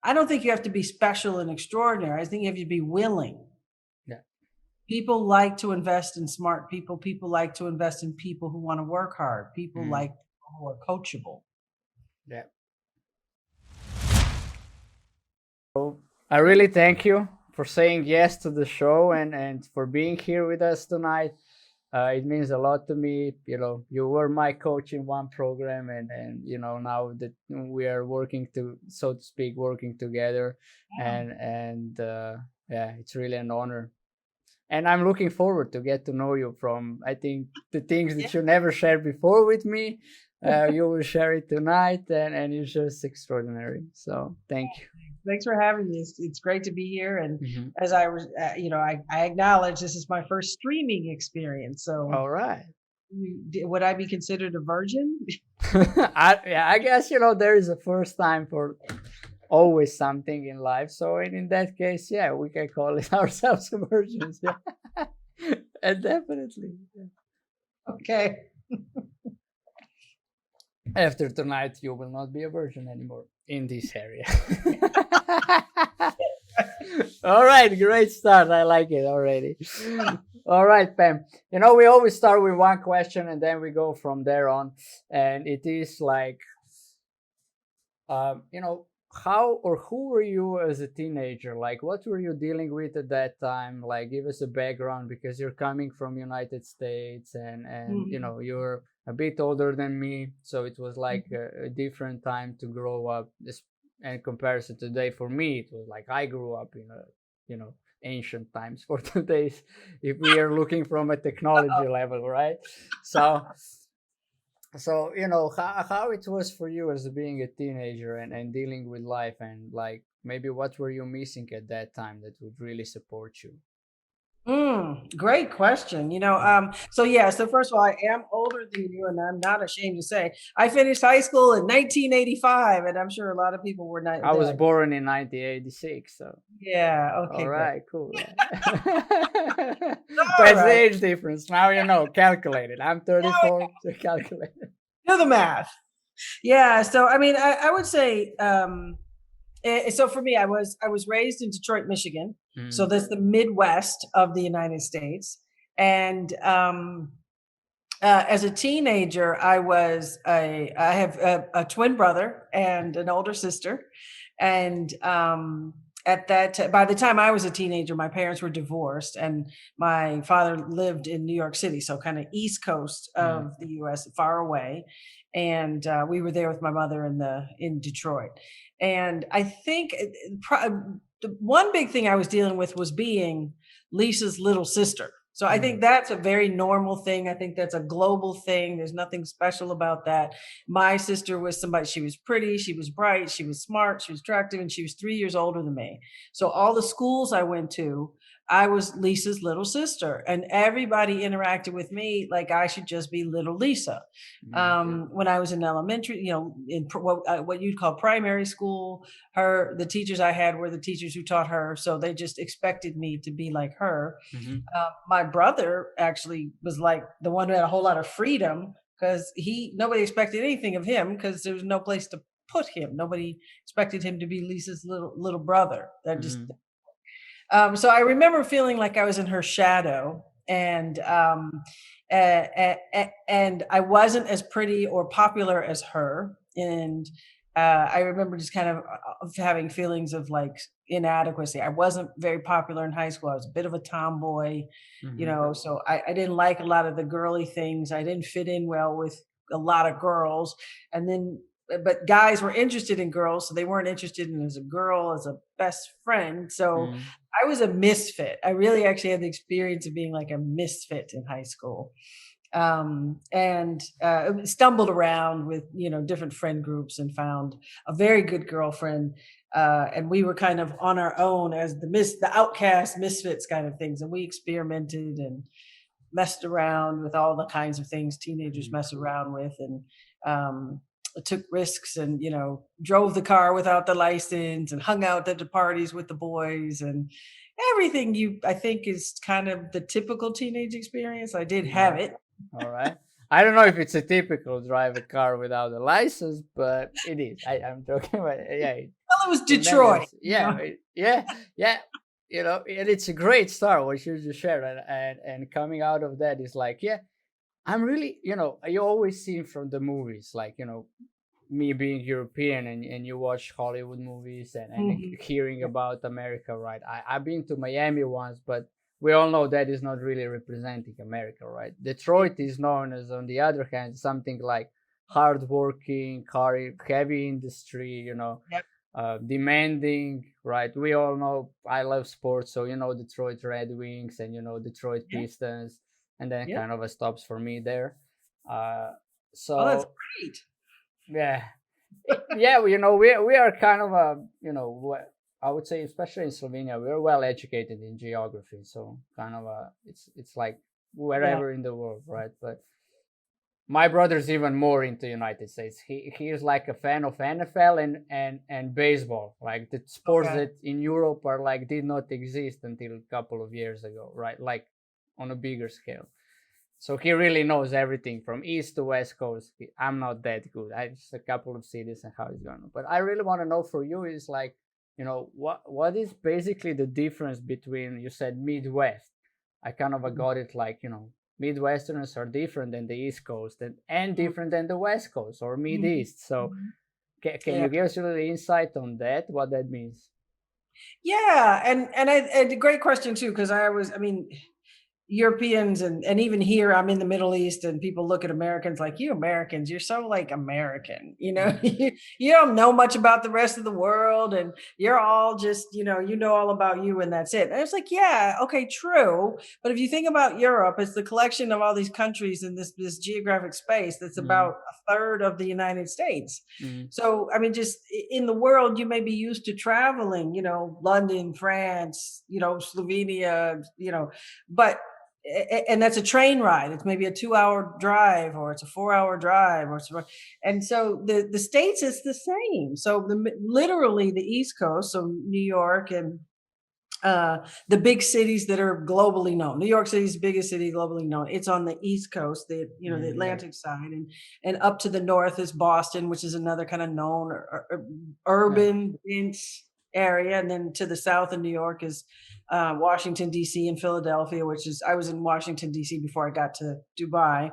I don't think you have to be special and extraordinary. I think you have to be willing. Yeah. People like to invest in smart people. People like to invest in people who want to work hard. People Mm. like people who are coachable. Yeah. So I really thank you for saying yes to the show and for being here with us tonight. It means a lot to me. You know, you were my coach in one program, and you know, now that we are working to, so to speak, working together, and yeah, it's really an honor. And I'm looking forward to get to know you from, I think, the things Yeah. that you never shared before with me. You will share it tonight, and it's just extraordinary. So thank Thanks for having me. It's great to be here. And you. Hmm. as I was, I acknowledge this is my first streaming experience. So, All right. would I be considered a virgin? I guess, you know, there is a first time for always something in life. So in that case, yeah, we can call it ourselves virgins. Yeah. And definitely. Yeah. Okay. After tonight, you will not be a virgin anymore in this area. All right, great start. I like it already. All right, Pam. You know, we always start with one question and then we go from there on. And it is like, you know, how or who were you as a teenager? Like, what were you dealing with at that time? Like, give us a background because you're coming from United States and you Mhm. know, you're a bit older than me, so it was like a different time to grow up. This in comparison to today, for me, it was like I grew up in a, you know, ancient times for today's, if we are looking from a technology level, right? So you know how it was for you as being a teenager and dealing with life, and like maybe what were you missing at that time that would really support you. Great question. Mm. So yeah, so first of all, I am older than you, and I'm not ashamed to say I finished high school in 1985, and I'm sure a lot of people were not I was there. born in 1986, so Yeah, all okay, good. right, cool. All That's the right. age difference. Now you know, calculate it. I'm Now 34, so calculate it. do the math. Yeah, so I mean, I would say so for me, I was raised in Detroit, Michigan. So Mm, that's the Midwest of the United States. And as a teenager, I have a twin brother and an older sister. And by the time I was a teenager, my parents were divorced, and my father lived in New York City, so kind of East Coast mm, of the U.S., far away. And we were there with my mother in Detroit. And I think the one big thing I was dealing with was being Lisa's little sister. So I mm, think that's a very normal thing. I think that's a global thing. There's nothing special about that. My sister was somebody, she was pretty, she was bright, she was smart, she was attractive, and she was 3 years older than me. So all the schools I went to, I was Lisa's little sister, and everybody interacted with me like I should just be little Lisa. mm, When I was in elementary, in what you'd call primary school, the teachers I had were the teachers who taught her, so they just expected me to be like her. mhm, My brother actually was like the one who had a whole lot of freedom because nobody expected anything of him because there was no place to put him. Nobody expected him to be Lisa's little brother. That just mhm, so I remember feeling like I was in her shadow, and and I wasn't as pretty or popular as her, and I remember just kind of having feelings of like inadequacy. I wasn't very popular in high school. I was a bit of a tomboy, mhm, so I didn't like a lot of the girly things. I didn't fit in well with a lot of girls, and then but guys were interested in girls, so they weren't interested in as a girl, as a best friend. So mm, I was a misfit. I really actually had the experience of being like a misfit in high school. And stumbled around with different friend groups and found a very good girlfriend. And we were kind of on our own as the outcast misfits kind of things, and we experimented and messed around with all the kinds of things teenagers mhm, mess around with, and um, took risks, and drove the car without the license, and hung out at the parties with the boys, and everything I think is kind of the typical teenage experience. I did have yeah. it. All right. I don't know if it's a typical drive a car without a license, but it is. I'm joking, but yeah, Well, it was it Detroit, matters. Yeah, yeah. And it's a great start what you just shared, and coming out of that is like, yeah, I'm really, you always see from the movies, like, me being European, and you watch Hollywood movies, and Mhm. hearing about America, right? I've been to Miami once, but we all know that is not really representing America, right? Yeah. Detroit is known as, on the other hand, something like hardworking, car heavy industry, Yep. demanding, right? We all know I love sports, so Detroit Red Wings and Detroit Yeah. Pistons, and then Yeah. kind of a stops for me there. Uh, Oh, that's so great. yeah, yeah, we are kind of a I would say, especially in Slovenia, we're well educated in geography, so kind of a it's like Yeah. wherever in the world, right? But my brother's even more into United States. He is like a fan of NFL and baseball, like the sports Okay. that in Europe are like did not exist until a couple of years ago, right? Like on a bigger scale. So he really knows everything from east to west coast. I'm not that good. I just a couple of cities and how it's going on. But I really want to know for you is like, what is basically the difference between, you said Midwest. I kind of Mhm. got it like, Midwesterners are different than the East Coast and Mhm. different than the West Coast or Mid Mhm. East. So Mhm. can Yeah. you give us a little insight on that? What that means? Yeah, and a great question too, because I mean, Europeans and even here, I'm in the Middle East, and people look at Americans like, you Americans, you're so like American, Mm, you don't know much about the rest of the world, and you're all just, you know all about you, and that's it. And it's like, yeah, okay, true. But if you think about Europe, it's the collection of all these countries in this geographic space that's mm, about a third of the United States. mm, So, I mean, just in the world, you may be used to traveling, London, France, Slovenia, but and that's a train ride. It's maybe a 2 hour drive, or it's a 4 hour drive, and so the states is the same. So literally the East Coast, so New York and the big cities that are globally known. New York City's the biggest city globally known. It's on the East Coast, the yeah. Atlantic side, and up to the north is Boston, which is another kind of known Yeah. urban dense area, and then to the south of New York is Washington D.C. and Philadelphia, which is I was in Washington D.C. before I got to Dubai.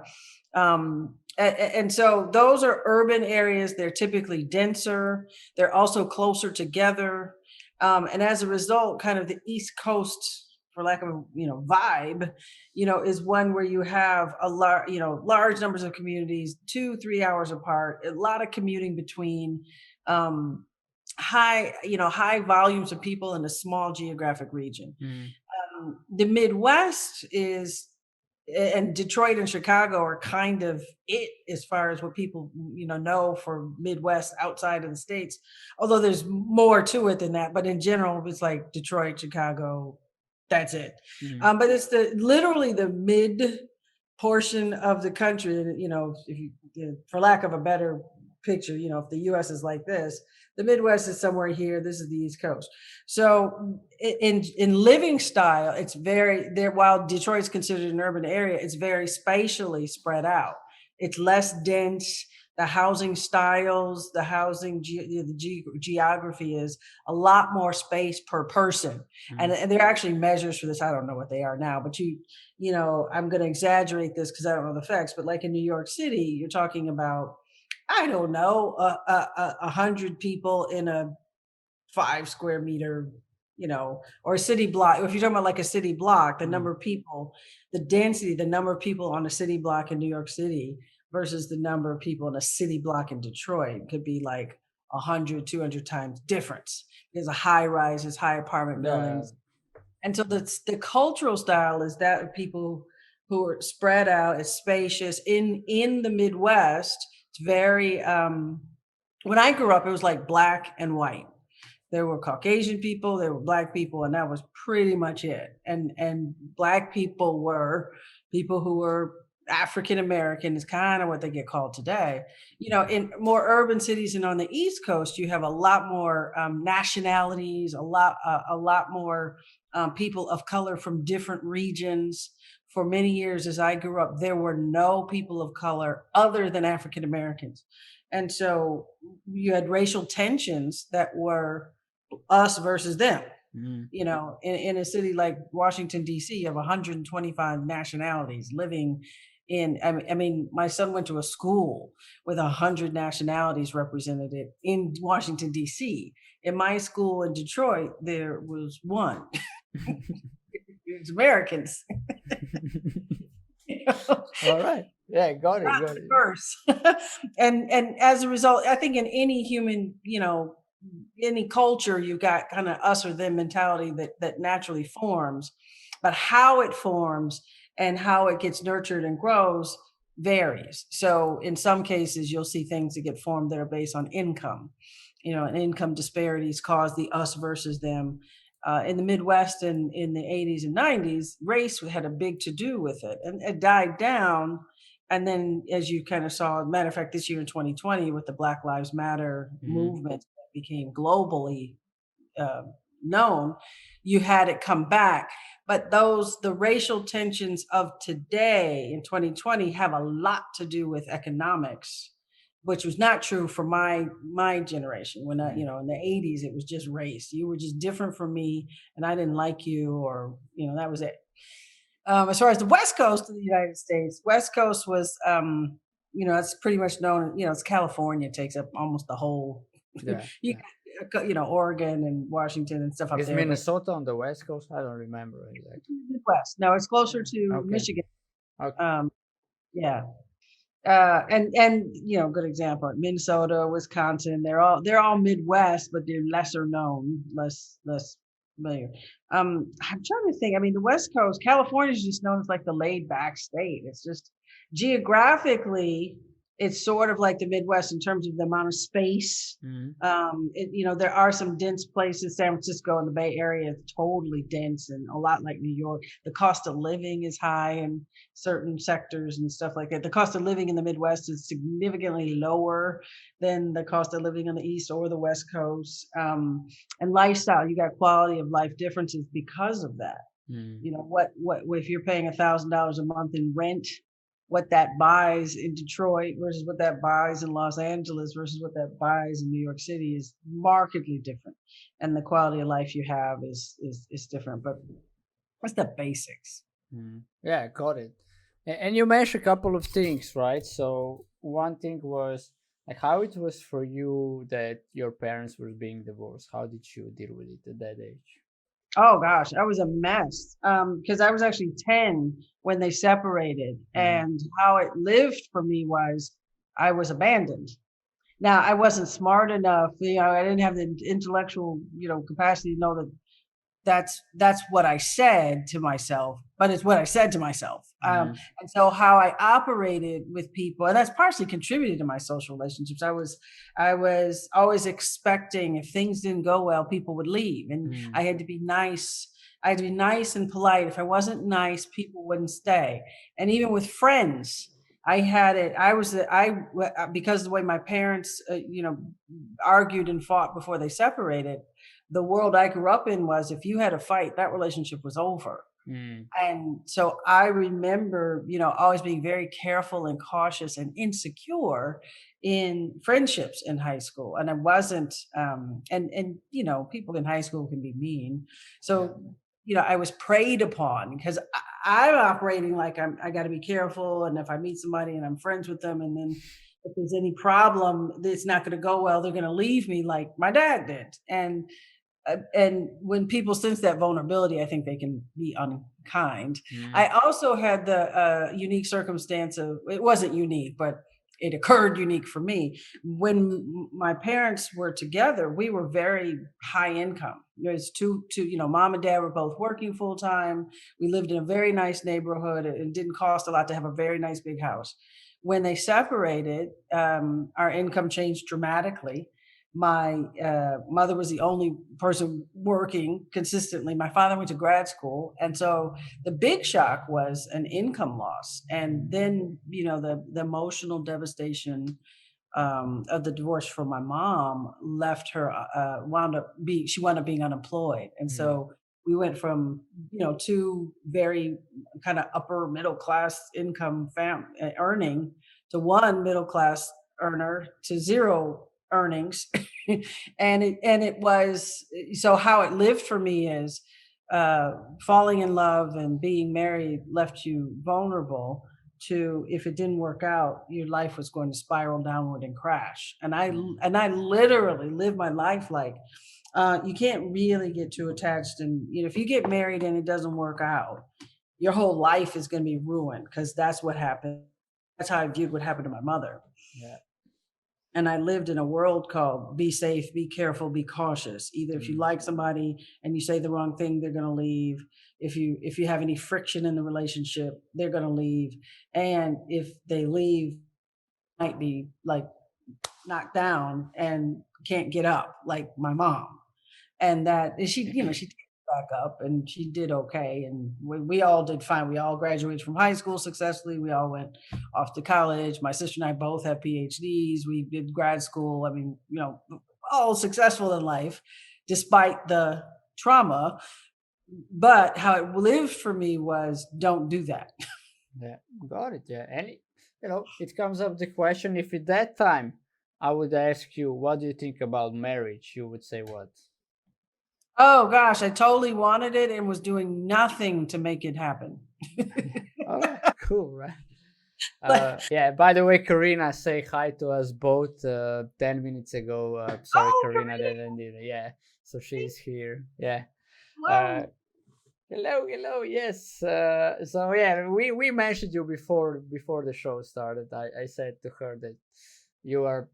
And so those are urban areas. They're typically denser. They're also closer together, and as a result, kind of the East Coast, for lack of vibe, is one where you have large numbers of communities, 2 3 hours apart, a lot of commuting between, um, high volumes of people in a small geographic region. Mm, The Midwest is, and Detroit and Chicago are kind of it as far as what people know for Midwest outside of the states. Although there's more to it than that, but in general, it's like Detroit, Chicago. That's it. mm, But it's the literally the mid portion of the country. And if for lack of a better picture, if the U.S. is like this, the Midwest is somewhere here. This is the East Coast. So in living style, it's very there. While Detroit's considered an urban area, it's very spatially spread out. It's less dense. The housing styles, the geography is a lot more space per person, mm, and there are actually measures for this. I don't know what they are now, but I'm going to exaggerate this because I don't know the facts. But like in New York City, you're talking about, I don't know, 100 people in a 5 square meter, or a city block. If you're talking about like a city block, the mm, number of people, the density, the number of people on a city block in New York City versus the number of people in a city block in Detroit could be like 100, 200 times difference. There's a high rises, high apartment yeah. buildings. And so the cultural style is that of people who are spread out, it's spacious. In the Midwest, it's very when I grew up, it was like black and white. There were Caucasian people, there were black people, and that was pretty much it. And black people were people who were African American is kind of what they get called today. In more urban cities and on the East Coast, you have a lot more nationalities, a lot more people of color from different regions. For many years, as I grew up, there were no people of color other than African Americans, and so you had racial tensions that were us versus them. Mm. In a city like Washington, D.C., you have 125 nationalities living in. I mean, my son went to a school with 100 nationalities represented in Washington, D.C. In my school in Detroit, there was one. It was Americans. you know? All right. Yeah, got it, Not got it. diverse. And as a result, I think in any human, any culture, you've got kind of us or them mentality that naturally forms, but how it forms and how it gets nurtured and grows varies. So in some cases, you'll see things that get formed that are based on income. And income disparities cause the us versus them. In the Midwest and in the 80s and 90s, race had a big to do with it, and it died down. And then, as you kind of saw, matter of fact, this year in 2020, with the Black Lives Matter Mm. movement that became globally uh, known, you had it come back. But the racial tensions of today in 2020 have a lot to do with economics, which was not true for my generation. When I, Mm. in the 80s, it was just race. You were just different from me, and I didn't like you, or that was it. As far as the West Coast of the United States, West Coast was, it's pretty much known. It's California takes up almost the whole. Yeah, you, yeah. Oregon and Washington and stuff up Is there, but Minnesota on the West Coast? I don't remember exactly. Midwest. No, it's closer to Okay. Michigan. Okay. Um, yeah, and good example, Minnesota, Wisconsin. They're all Midwest, but they're lesser known, less familiar. I'm trying to think. I mean, the West Coast, California is just known as like the laid back state. It's just geographically, it's sort of like the Midwest in terms of the amount of space. Mm. There are some dense places. San Francisco and the Bay Area is totally dense and a lot like New York. The cost of living is high in certain sectors and stuff like that. The cost of living in the Midwest is significantly lower than the cost of living on the East or the West Coast. And lifestyle, you got quality of life differences because of that. Mm. What if you're paying $1,000 a month in rent, what that buys in Detroit versus what that buys in Los Angeles versus what that buys in New York City is markedly different, and the quality of life you have is different. But that's the basics. Mm. Yeah, got it. And you mentioned a couple of things, right? So one thing was like how it was for you that your parents were being divorced. How did you deal with it at that age? Oh gosh, I was a mess. Because I was actually 10 when they separated, Mm. and how it lived for me was I was abandoned. Now, I wasn't smart enough, I didn't have the intellectual, capacity to know that that's what I said to myself, but it's what I said to myself. Mm. And so how I operated with people, and that's partially contributed to my social relationships. I was always expecting if things didn't go well, people would leave, and Mm. I had to be nice. I had to be nice and polite. If I wasn't nice, people wouldn't stay. And even with friends, I had it. Because of the way my parents, argued and fought before they separated, the world I grew up in was if you had a fight, that relationship was over. Mm. And so I remember, always being very careful and cautious and insecure in friendships in high school. And I wasn't, people in high school can be mean. Yeah. So, I was preyed upon because I'm operating like I got to be careful. And if I meet somebody and I'm friends with them, and then if there's any problem, it's not going to go well, they're going to leave me like my dad did. And when people sense that vulnerability, I think they can be unkind. Mm. I also had the unique circumstance of, it wasn't unique, but it occurred unique for me. When my parents were together, we were very high income. There's two, mom and dad were both working full time. We lived in a very nice neighborhood. It didn't cost a lot to have a very nice big house. When they separated, our income changed dramatically, My mother was the only person working consistently. My father went to grad school, and so the big shock was an income loss, and then the emotional devastation of the divorce from my mom left her wound up being unemployed, and Yeah. so we went from two very kind of upper middle class income earning to one middle class earner to zero earnings. And it was so how it lived for me is uh falling in love and being married left you vulnerable to, if it didn't work out, your life was going to spiral downward and crash. And Mm. I literally live my life like you can't really get too attached. And if you get married and it doesn't work out, your whole life is going to be ruined, because that's what happened. That's how I viewed what happened to my mother. Yeah. And I lived in a world called be safe, be careful, be cautious. Either if you Mm. like somebody and you say the wrong thing, they're going to leave. If you have any friction in the relationship, they're going to leave. And if they leave, might be like knocked down and can't get up, like my mom. And that she picked back up and she did okay, and we all did fine. We all graduated from high school successfully. We all went off to college. My sister and I both have PhDs. We did grad school. I mean, all successful in life despite the trauma. But how it lived for me was, don't do that. Yeah, got it. Yeah, and it comes up the question: if at that time I would ask you, what do you think about marriage? You would say what? Oh gosh, I totally wanted it and was doing nothing to make it happen. All right, cool, right? Like, Yeah. By the way, Karina, say hi to us both. 10 minutes ago. Sorry, oh, Karina Karina, didn't. Yeah, so she's here. Yeah. Uh, hello. Hello, hello. Yes. So yeah, we mentioned you before the show started. I said to her that you are,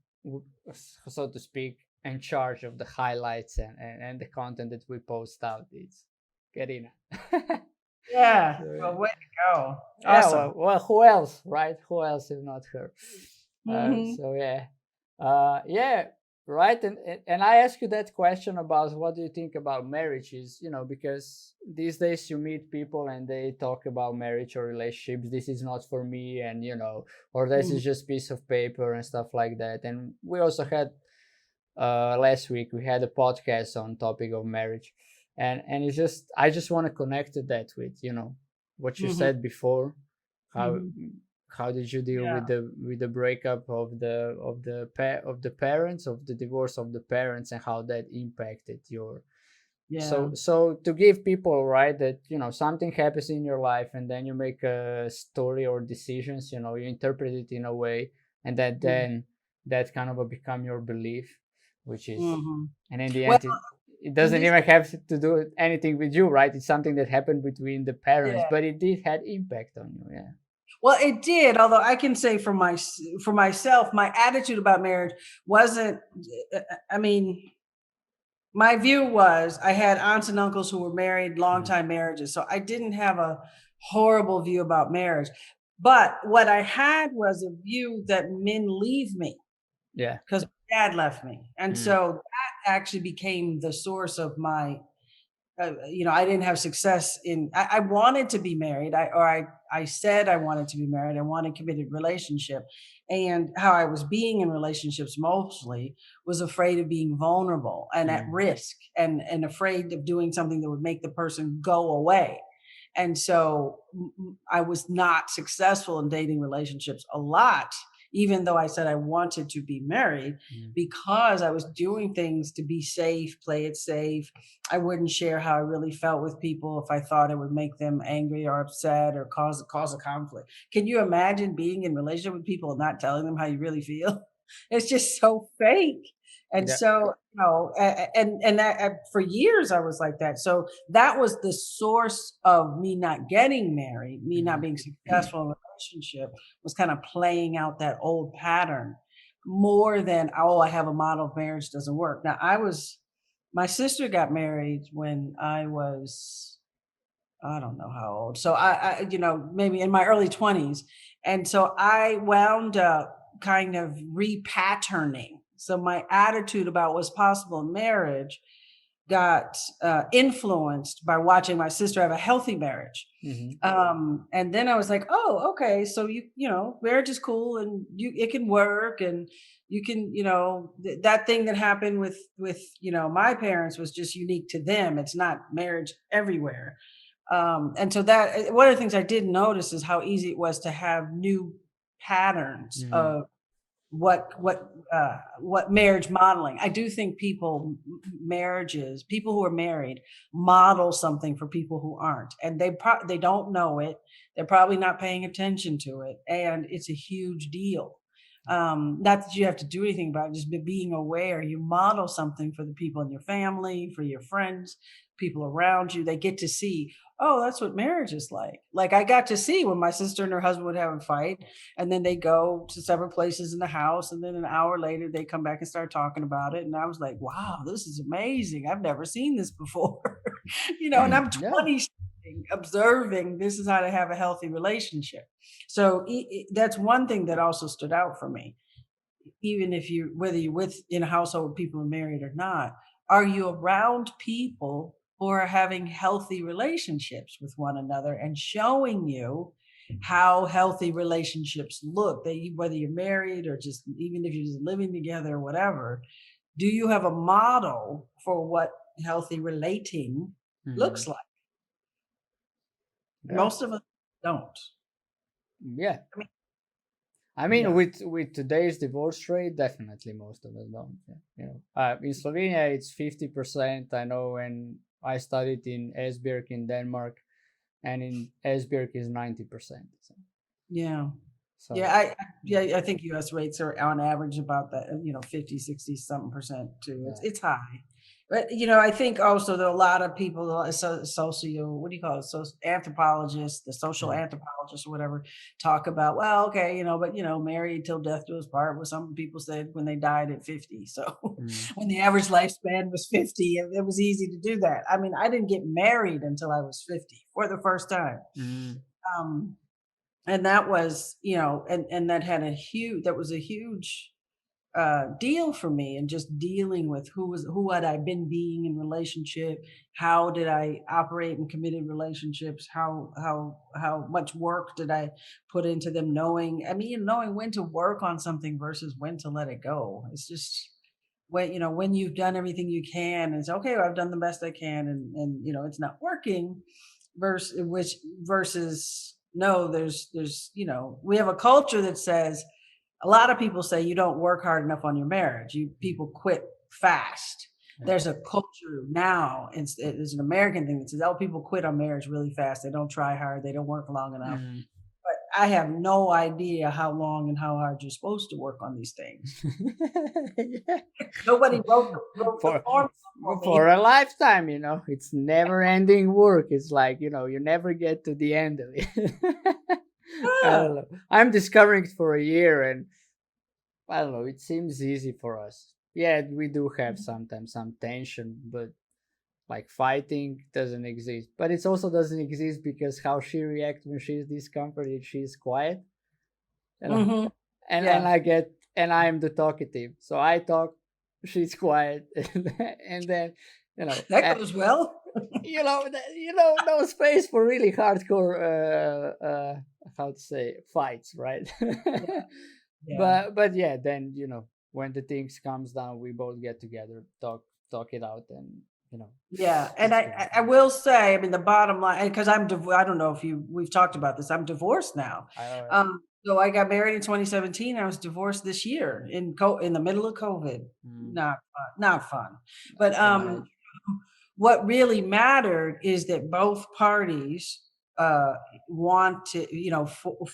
so to speak, in charge of the highlights and the content that we post out. It's Karina. Yeah. So, Well, way to go. yeah. Awesome. Well, who else, right? Who else if not her? Mhm. So yeah. Yeah. Right. And I ask you that question about what do you think about marriage is, because these days you meet people and they talk about marriage or relationships. This is not for me, and or this Mm. is just piece of paper and stuff like that. And we also had last week we had a podcast on topic of marriage, and it's just I just want to connect to that with what you Mhm. said before. how Mhm. how did you deal Yeah. with the breakup of the parents, of the divorce of the parents, and how that impacted your. Yeah. So to give people, right, that something happens in your life and then you make a story or decisions, you interpret it in a way, and that Mm. then that kind of a become your belief, which is, Mhm. and in the Well, end it and doesn't this even have to do anything with you, right? It's something that happened between the parents, yeah. but it did had impact on you. Yeah. Well, it did, although I can say for myself, my attitude about marriage wasn't I mean, my view was I had aunts and uncles who were married, long Mm. time marriages, so I didn't have a horrible view about marriage. But what I had was a view that men leave me Yeah. because my dad left me, and Mm. so that actually became the source of my I didn't have success in. I wanted to be married. I said I wanted to be married. I wanted a committed relationship, and how I was being in relationships mostly was afraid of being vulnerable and at Mm. risk, and afraid of doing something that would make the person go away. And so I was not successful in dating relationships a lot, even though I said I wanted to be married, Mm. because I was doing things to be safe, play it safe. I wouldn't share how I really felt with people if I thought it would make them angry or upset or cause a conflict. Can you imagine being in relationship with people and not telling them how you really feel? It's just so fake. And Yeah. so, and that, for years I was like that. So that was the source of me not getting married, me not Mm. being successful in a relationship, was kind of playing out that old pattern more than, oh, I have a model of marriage doesn't work. Now my sister got married when I was, I don't know how old. So maybe in my early 20s. And so I wound up kind of repatterning So my attitude about what's possible in marriage got influenced by watching my sister have a healthy marriage. Hmm. And then I was like, oh, okay, so marriage is cool, and it can work, and you can, that thing that happened with my parents was just unique to them. It's not marriage everywhere. And so that one of the things I did notice is how easy it was to have new patterns Hmm. of what marriage modeling. I do think marriages, people who are married, model something for people who aren't, and they don't know it. They're probably not paying attention to it, and it's a huge deal. Not that you have to do anything about it, just being aware. You model something for the people in your family, for your friends, people around you. They get to see, oh, that's what marriage is like. Like I got to see when my sister and her husband would have a fight, and then they go to several places in the house, and then an hour later they come back and start talking about it. And I was like, wow, this is amazing. I've never seen this before. And I'm Yeah. 20 observing this is how to have a healthy relationship. So that's one thing that also stood out for me. Even if whether you're in a household with people who are married or not, are you around people who are having healthy relationships with one another and showing you how healthy relationships look? Whether you're married or just even if you're just living together or whatever, do you have a model for what healthy relating Hmm. looks like? Yeah. Most of us don't. Yeah. I mean, I mean, yeah. with today's divorce rate, definitely most of us don't. Yeah. In Slovenia, it's 50%. I know when I studied in Esbjerg in Denmark, and in Esbjerg is 90%. Yeah. Yeah, So I think US rates are on average about that, 50, 60 something percent too. It's yeah. it's high. But I think also that a lot of people, what do you call it? Anthropologists, the social Mm. anthropologists or whatever, talk about, well, okay, but married till death do us part, what some people said when they died at 50. So Mm. when the average lifespan was 50, it was easy to do that. I mean, I didn't get married until I was 50 for the first time. Mm. Um, and that was and that was a huge deal for me, and just dealing with who had I been being in relationship, how did I operate in committed relationships, how much work did I put into them, knowing when to work on something versus when to let it go. It's just when you've done everything you can, and it's okay, I've done the best I can, and it's not working, versus no, there's we have a culture that says, a lot of people say you don't work hard enough on your marriage. People quit fast. Yeah. There's a culture now, it's an American thing that says, oh, people quit on marriage really fast. They don't try hard. They don't work long enough. Mm. But I have no idea how long and how hard you're supposed to work on these things. Yeah. Nobody wrote the For formula for for me. a lifetime, it's never ending work. It's like, you never get to the end of it. I Yeah. don't know. I'm discovering it for a year, and I don't know, it seems easy for us. Yeah, we do have sometimes some tension, but like fighting doesn't exist. But it also doesn't exist because how she reacts when she's discomforted, she's quiet, you know. Hmm. And Yeah, I get, and I am the talkative. So I talk, she's quiet, and then, you know, that goes well. no space for really hardcore how to say fights, right? Yeah, yeah. But yeah, then when the things comes down, we both get together, talk it out, and you know Yeah, and it's I gonna I I come. will say, I mean, the bottom line, because I don't know if we've talked about this. I'm divorced now. I know. So I got married in 2017. I was divorced this year in the middle of COVID. Mm, Not fun, not fun. I But can imagine. what really mattered is that both parties uh want to,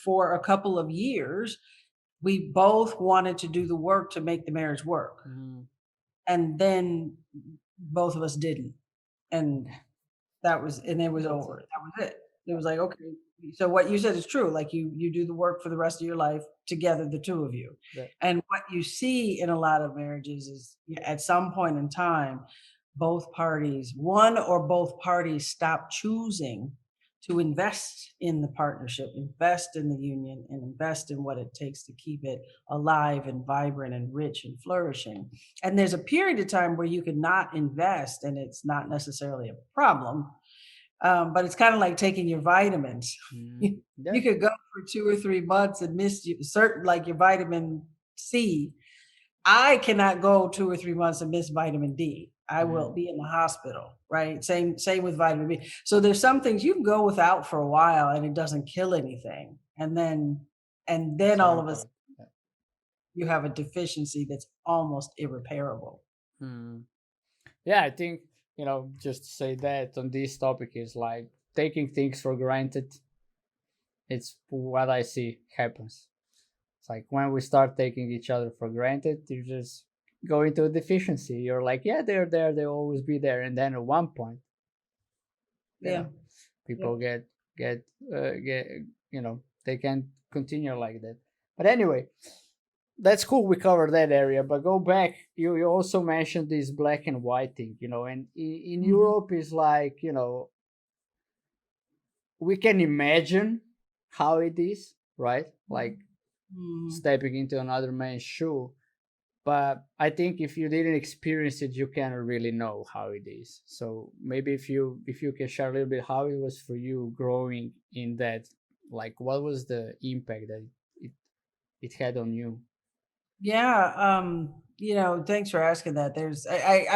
for a couple of years, we both wanted to do the work to make the marriage work. Mm, And then both of us didn't. And and it was that's over. it. That was it. It was like, okay, so what you said is true. Like you do the work for the rest of your life together, the two of you. That, And what you see in a lot of marriages is, at some point in time, one or both parties stop choosing to invest in the partnership, invest in the union, and invest in what it takes to keep it alive and vibrant and rich and flourishing. And there's a period of time where you can not invest, and it's not necessarily a problem, but it's kind of like taking your vitamins. Mm, You yeah. could go for 2 or 3 months and miss certain, like your vitamin C. I cannot go 2 or 3 months and miss vitamin D. I will Mm, be in the hospital, right? Same with vitamin B. So there's some things you can go without for a while and it doesn't kill anything. And then so all of a sudden important. Yeah. you have a deficiency that's almost irreparable. Mm. Yeah, I think, just to say that on this topic is like taking things for granted. It's what I see happens. It's like when we start taking each other for granted, you just go into a deficiency. You're like, yeah, they're there, they'll always be there. And then at one point, you Yeah. know, Yeah. people get they can't continue like that. But anyway, that's cool. We covered that area, but go back. You also mentioned this black and white thing, and in Mhm. Europe is like, we can imagine how it is, right? Like Mhm. stepping into another man's shoe. But I think if you didn't experience it, you cannot really know how it is. So maybe if you can share a little bit how it was for you growing in that, like what was the impact that it it had on you? Yeah, thanks for asking that.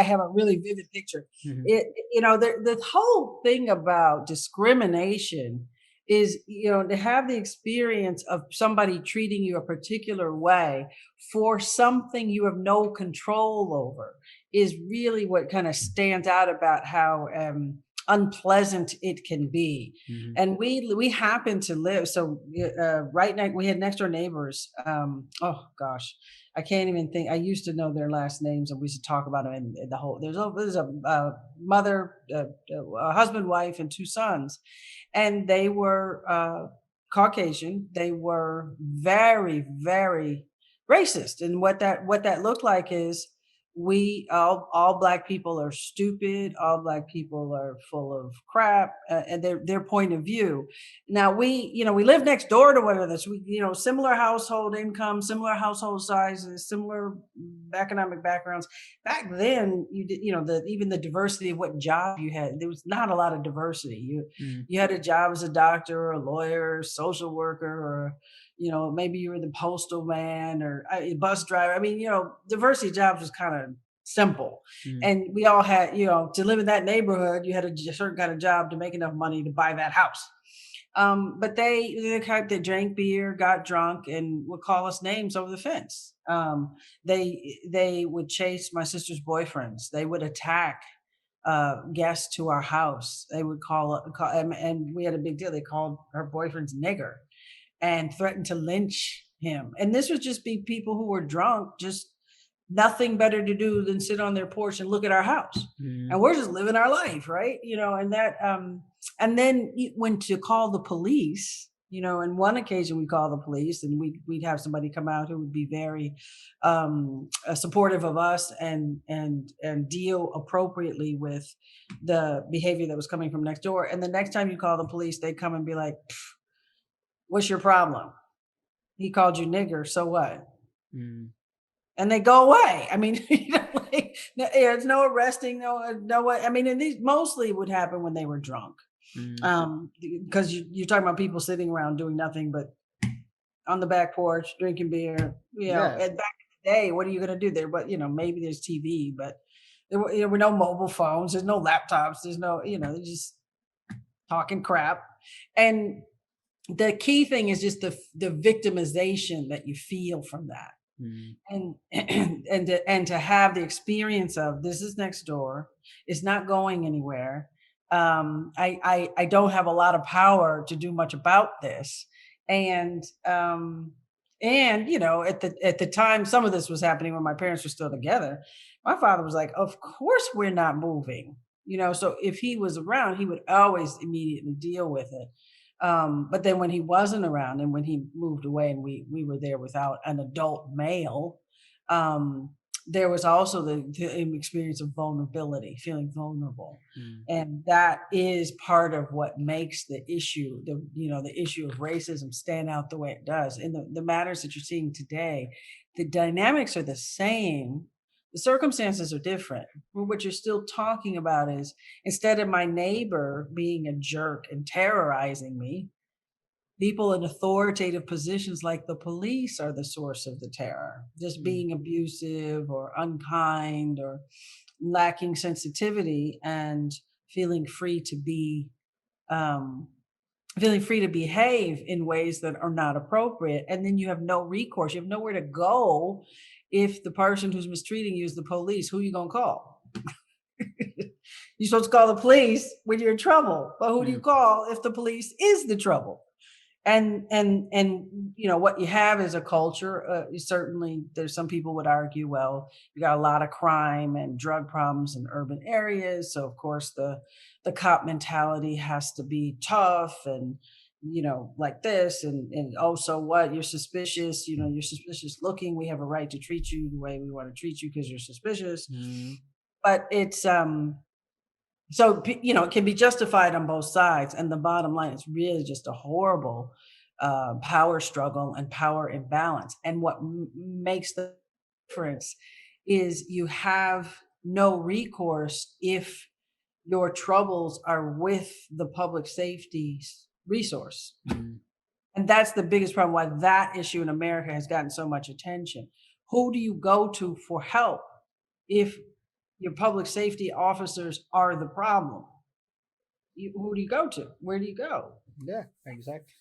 I have a really vivid picture. Hmm. The whole thing about discrimination is, to have the experience of somebody treating you a particular way for something you have no control over is really what kind of stands out about how unpleasant it can be. Hmm. And we happen to live so right now we had next door neighbors. Oh gosh, I can't even think. I used to know their last names, and we used to talk about them. And the whole there's a mother, a husband, wife, and 2 sons, and they were Caucasian. They were very, very racist, and what that looked like is we all black people are stupid. All black people are full of crap, and their point of view. Now we live next door to one another. So we, similar household income, similar household sizes, similar economic backgrounds. Back then, you did, even the diversity of what job you had, there was not a lot of diversity. You had a job as a doctor or a lawyer, social worker, or maybe you were the postal man or a bus driver. I mean, diversity of jobs was kind of simple. Hmm. And we all had, to live in that neighborhood, you had a certain kind of job to make enough money to buy that house. But they're the type that drank beer, got drunk, and would call us names over the fence. They would chase my sister's boyfriends. They would attack guests to our house. They would call and we had a big deal. They called her boyfriend's nigger and threatened to lynch him. And this would just be people who were drunk, just nothing better to do than sit on their porch and look at our house. Hmm. And we're just living our life, right? And then when to call the police, in one occasion we call the police and we'd have somebody come out who would be very supportive of us and deal appropriately with the behavior that was coming from next door. And the next time you call the police, they come and be like, "What's your problem? He called you nigger, so what?" Hmm. And they go away. I mean, it's no arresting, no what. I mean, and these mostly would happen when they were drunk, Hmm. because you're talking about people sitting around doing nothing but on the back porch drinking beer. Yeah. And back in the day, what are you going to do there? But maybe there's TV, but there were no mobile phones. There's no laptops. There's no, they're just talking crap. And the key thing is just the victimization that you feel from that. Hmm. And and to have the experience of this is next door, it's not going anywhere. I don't have a lot of power to do much about this. And at the time some of this was happening when my parents were still together. My father was like, of course we're not moving. So if he was around, he would always immediately deal with it. But then when he wasn't around and when he moved away and we were there without an adult male, um, there was also the experience of vulnerability, feeling vulnerable. Mm. And that is part of what makes the issue, the issue of racism stand out the way it does. In the matters that you're seeing today, the dynamics are the same. The circumstances are different. But what you're still talking about is, instead of my neighbor being a jerk and terrorizing me, people in authoritative positions like the police are the source of the terror, just being abusive or unkind or lacking sensitivity, and feeling free to be feeling free to behave in ways that are not appropriate. And then you have no recourse, you have nowhere to go. If the person who's mistreating you is the police, who are you going to call? You're supposed to call the police when you're in trouble, but who do you call if the police is the trouble? And what you have is a culture. Certainly, there's some people would argue, well, you got a lot of crime and drug problems in urban areas, so of course the cop mentality has to be tough and like this, and oh, so what, you're suspicious, you're suspicious looking, we have a right to treat you the way we want to treat you because you're suspicious. But it's so it can be justified on both sides, and the bottom line is really just a horrible power struggle and power imbalance. And what makes the difference is you have no recourse if your troubles are with the public safety resource. And that's the biggest problem, why that issue in America has gotten so much attention. Who do you go to for help if your public safety officers are the problem? Who do you go to? Where do you go? Yeah, exactly.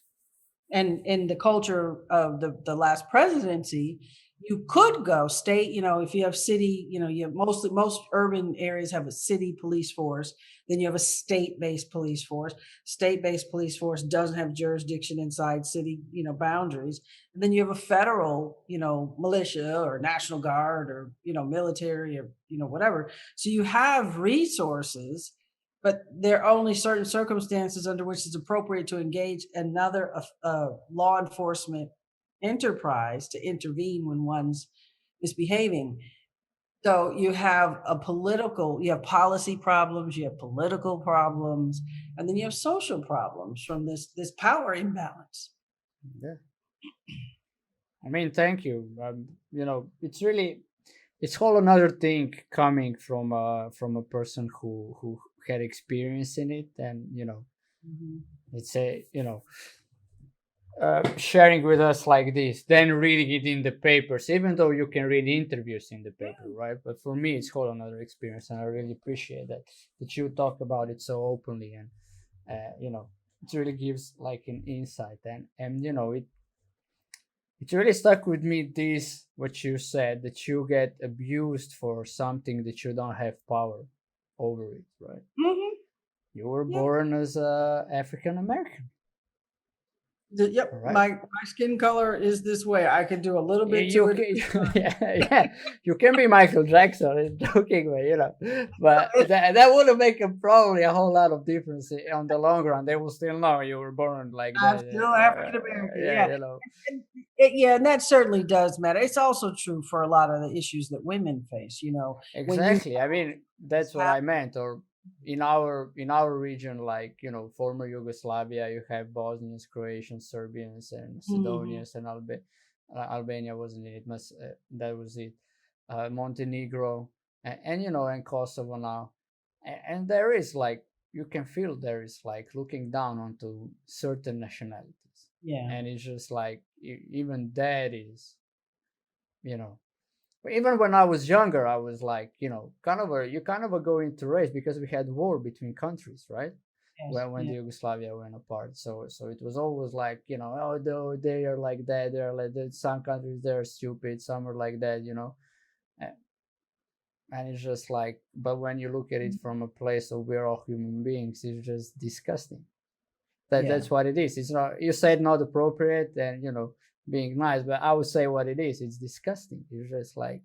And in the culture of the last presidency, you could go state, if you have city, you have most urban areas have a city police force, then you have a state-based police force. State-based police force doesn't have jurisdiction inside city, boundaries. And then you have a federal, militia or National Guard or, military or, whatever. So you have resources, but there are only certain circumstances under which it's appropriate to engage another law enforcement enterprise to intervene when one's misbehaving. So you have you have policy problems, you have political problems, and then you have social problems from this power imbalance. Yeah. I mean, thank you. It's whole another thing coming from a person who had experience in it, and it's a sharing with us like this, then reading it in the papers, even though you can read interviews in the paper, right? But for me, it's whole another experience, and I really appreciate that you talk about it so openly, and it really gives like an insight, and it really stuck with me, this what you said, that you get abused for something that you don't have power over it, right? You were born as a African American. Yep, right? my skin color is this way. I can do a little bit to it. Yeah, you can be Michael Jackson in joking way, but that wouldn't make probably a whole lot of difference on the long run. They will still know you were born like I'm that. still African American. Yeah, And that certainly does matter. It's also true for a lot of the issues that women face. Exactly. I mean, that's what I meant. Or in our region, like former Yugoslavia, you have Bosnians, Croatians, Serbians, and Macedonians, and Albania wasn't it? That was it. Montenegro, and Kosovo now, and there is like, you can feel there is like looking down onto certain nationalities. Yeah. And it's just like, even that is, even when I was younger, I was like, you kind of go into race, because we had war between countries, right? Yes, when the Yugoslavia went apart. So it was always like, oh, they are like that, they are like that. Some countries, they're stupid, some are like that, and it's just like, but when you look at it from a place of we're all human beings, it's just disgusting. That's what it is. It's not, you said not appropriate and being nice, but I would say what it is. It's disgusting. It's just like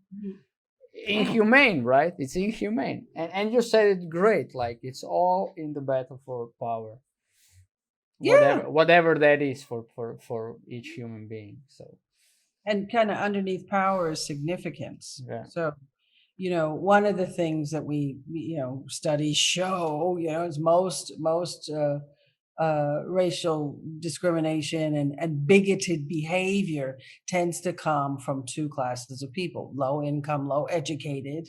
inhumane, right? It's inhumane. And you said it great. Like, it's all in the battle for power. Whatever that is for each human being. So, and kind of underneath power is significance. Yeah. So one of the things that studies show, is most racial discrimination and bigoted behavior tends to come from two classes of people: low income, low educated,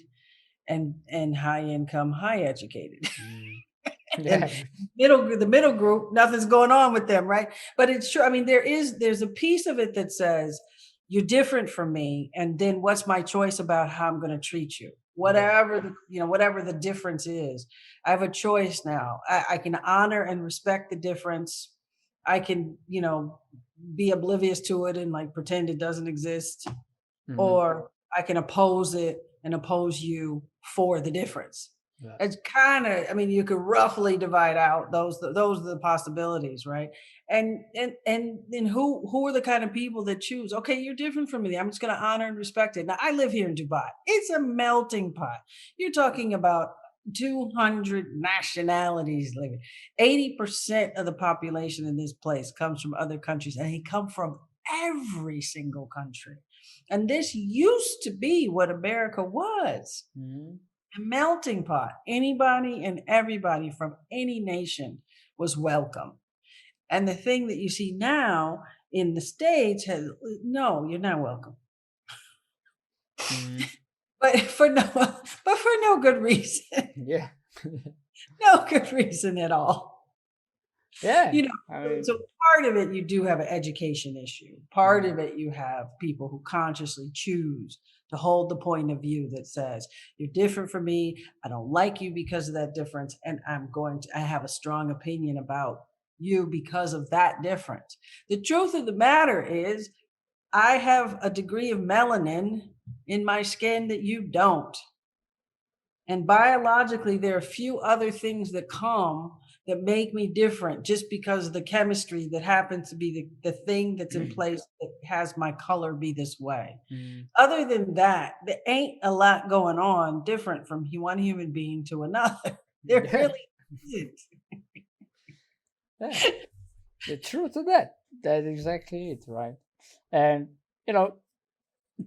and high income, high educated. Mm. And Yeah. the middle group, nothing's going on with them, right? But it's true. I mean, there's a piece of it that says you're different from me, and then what's my choice about how I'm going to treat you? Yeah. Whatever the difference is, I have a choice now. I can honor and respect the difference. I can, be oblivious to it and like pretend it doesn't exist, Hmm. or I can oppose it and oppose you for the difference. Yeah. It's kind of, I mean, you could roughly divide out those are the possibilities, right? And then who are the kind of people that choose? Okay, you're different from me. I'm just going to honor and respect it. Now, I live here in Dubai. It's a melting pot. You're talking about 200 nationalities living. 80% of the population in this place comes from other countries, and they come from every single country. And this used to be what America was, Hmm. a melting pot. Anybody and everybody from any nation was welcome. And the thing that you see now in the States has no, you're not welcome. Hmm. But for no good reason. Yeah. No good reason at all. Yeah. You know, I so mean, part of it you do have an education issue. Part mm, of it you have people who consciously choose to hold the point of view that says you're different from me. I don't like you because of that difference, and I have a strong opinion about you because of that difference. The truth of the matter is I have a degree of melanin in my skin that you don't. And biologically, there are a few other things that come that make me different just because of the chemistry that happens to be the thing that's in place that has my color be this way. mm, Other than that, there ain't a lot going on different from one human being to another. There yeah. really isn't. Yeah. The truth of that. That's exactly it, right? And you know,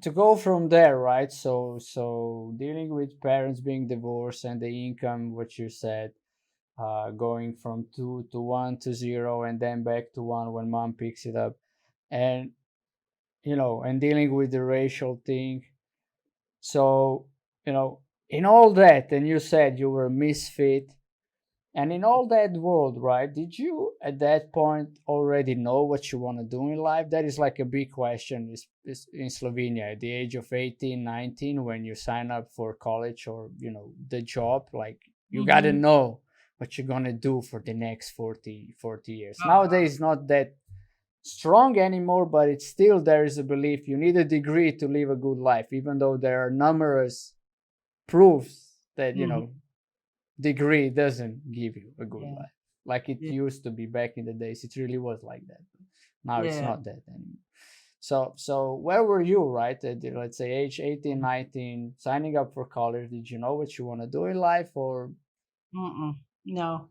to go from there, right? So dealing with parents being divorced and the income, what you said, going from 2 to 1 to 0 and then back to 1 when mom picks it up, and and dealing with the racial thing. So in all that, and you said you were a misfit. And in all that world, right, did you at that point already know what you want to do in life? That is like a big question is in Slovenia at the age of 18, 19, when you sign up for college or, the job, like you got to Mhm. know what you're going to do for the next 40 years. Uh-huh. Nowadays, not that strong anymore, but it's still there is a belief you need a degree to live a good life, even though there are numerous proofs that, Mhm. degree doesn't give you a good Yeah. life like it Yeah. used to be back in the days. It really was like that. Now it's Yeah. not that anymore. So where were you, right, at let's say age 18, 19, signing up for college? Did you know what you want to do in life, or Mm-mm. No.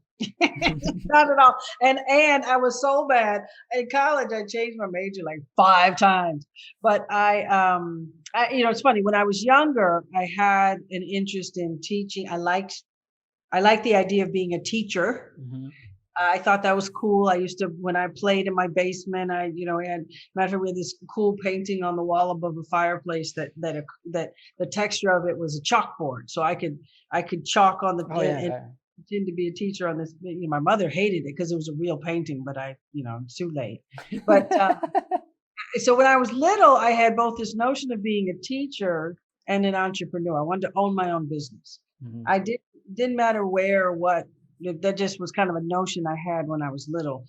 Not at all. And I was so bad in college. I changed my major like 5 times. But it's funny. When I was younger, I had an interest in teaching. I liked the idea of being a teacher. Mhm. I thought that was cool. I used to, when I played in my basement, I had, matter of fact, we had this cool painting on the wall above the fireplace that the texture of it was a chalkboard. So I could chalk on the Oh and yeah. pretend to be a teacher on this. My mother hated it because it was a real painting, but it's too late. But so when I was little, I had both this notion of being a teacher and an entrepreneur. I wanted to own my own business. Mhm. I didn't matter where or what. That just was kind of a notion I had when I was little.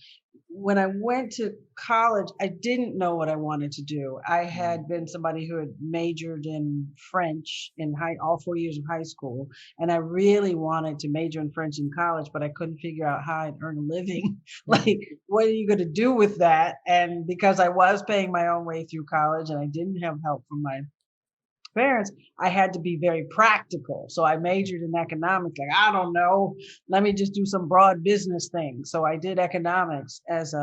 When I went to college, I didn't know what I wanted to do. I Mhm. had been somebody who had majored in French in all 4 years of high school, and I really wanted to major in French in college, but I couldn't figure out how I'd earn a living. Mhm. Like, what are you going to do with that? And because I was paying my own way through college and I didn't have help from my parents, I had to be very practical. So I majored in economics. Like, I don't know, let me just do some broad business things. So I did economics as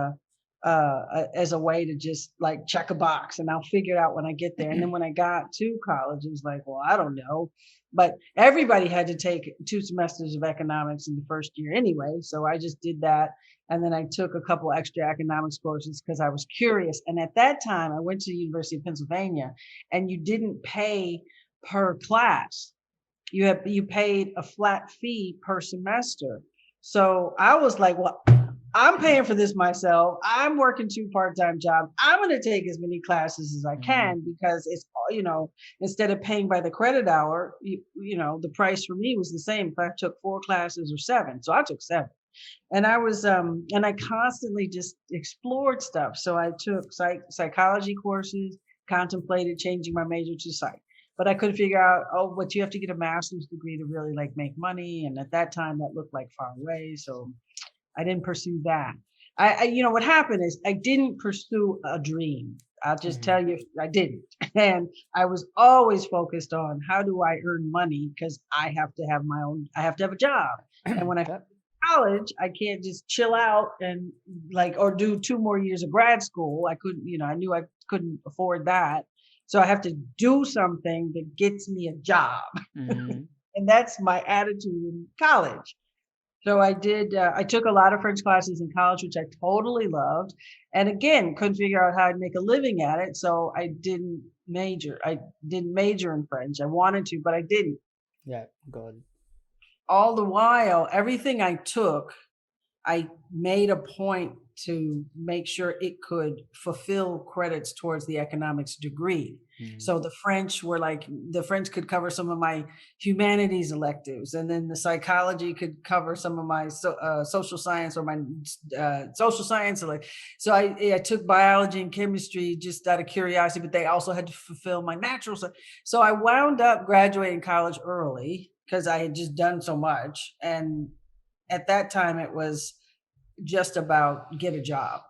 as a way to just like check a box and I'll figure it out when I get there. And then when I got to college, it was like, well, I don't know. But everybody had to take 2 semesters of economics in the first year anyway. So I just did that. And then I took a couple extra economics courses because I was curious. And at that time, I went to the University of Pennsylvania, and you didn't pay per class. You paid a flat fee per semester. So I was like, well, I'm paying for this myself. I'm working 2 part-time jobs. I'm going to take as many classes as I can because it's, instead of paying by the credit hour, the price for me was the same if I took 4 classes or 7. So I took 7. And and I constantly just explored stuff. So I took psychology courses, contemplated changing my major to psych, but I couldn't figure out, but you have to get a master's degree to really like make money. And at that time that looked like far away. So I didn't pursue that. What happened is I didn't pursue a dream. I'll just tell you, I didn't. And I was always focused on how do I earn money because I have to have a job. And when I college, I can't just chill out and or do 2 more years of grad school. I couldn't, I knew I couldn't afford that. So I have to do something that gets me a job. And that's my attitude in college. So I took a lot of French classes in college, which I totally loved. And again, couldn't figure out how I'd make a living at it. So I didn't major. I didn't major in French. I wanted to, but I didn't. Yeah, good. All the while, everything I took, I made a point to make sure it could fulfill credits towards the economics degree. So the French could cover some of my humanities electives, and then the psychology could cover some of my social science or my social science. So I took biology and chemistry just out of curiosity, but they also had to fulfill my natural science. So I wound up graduating college early because I had just done so much. And at that time, it was just about get a job.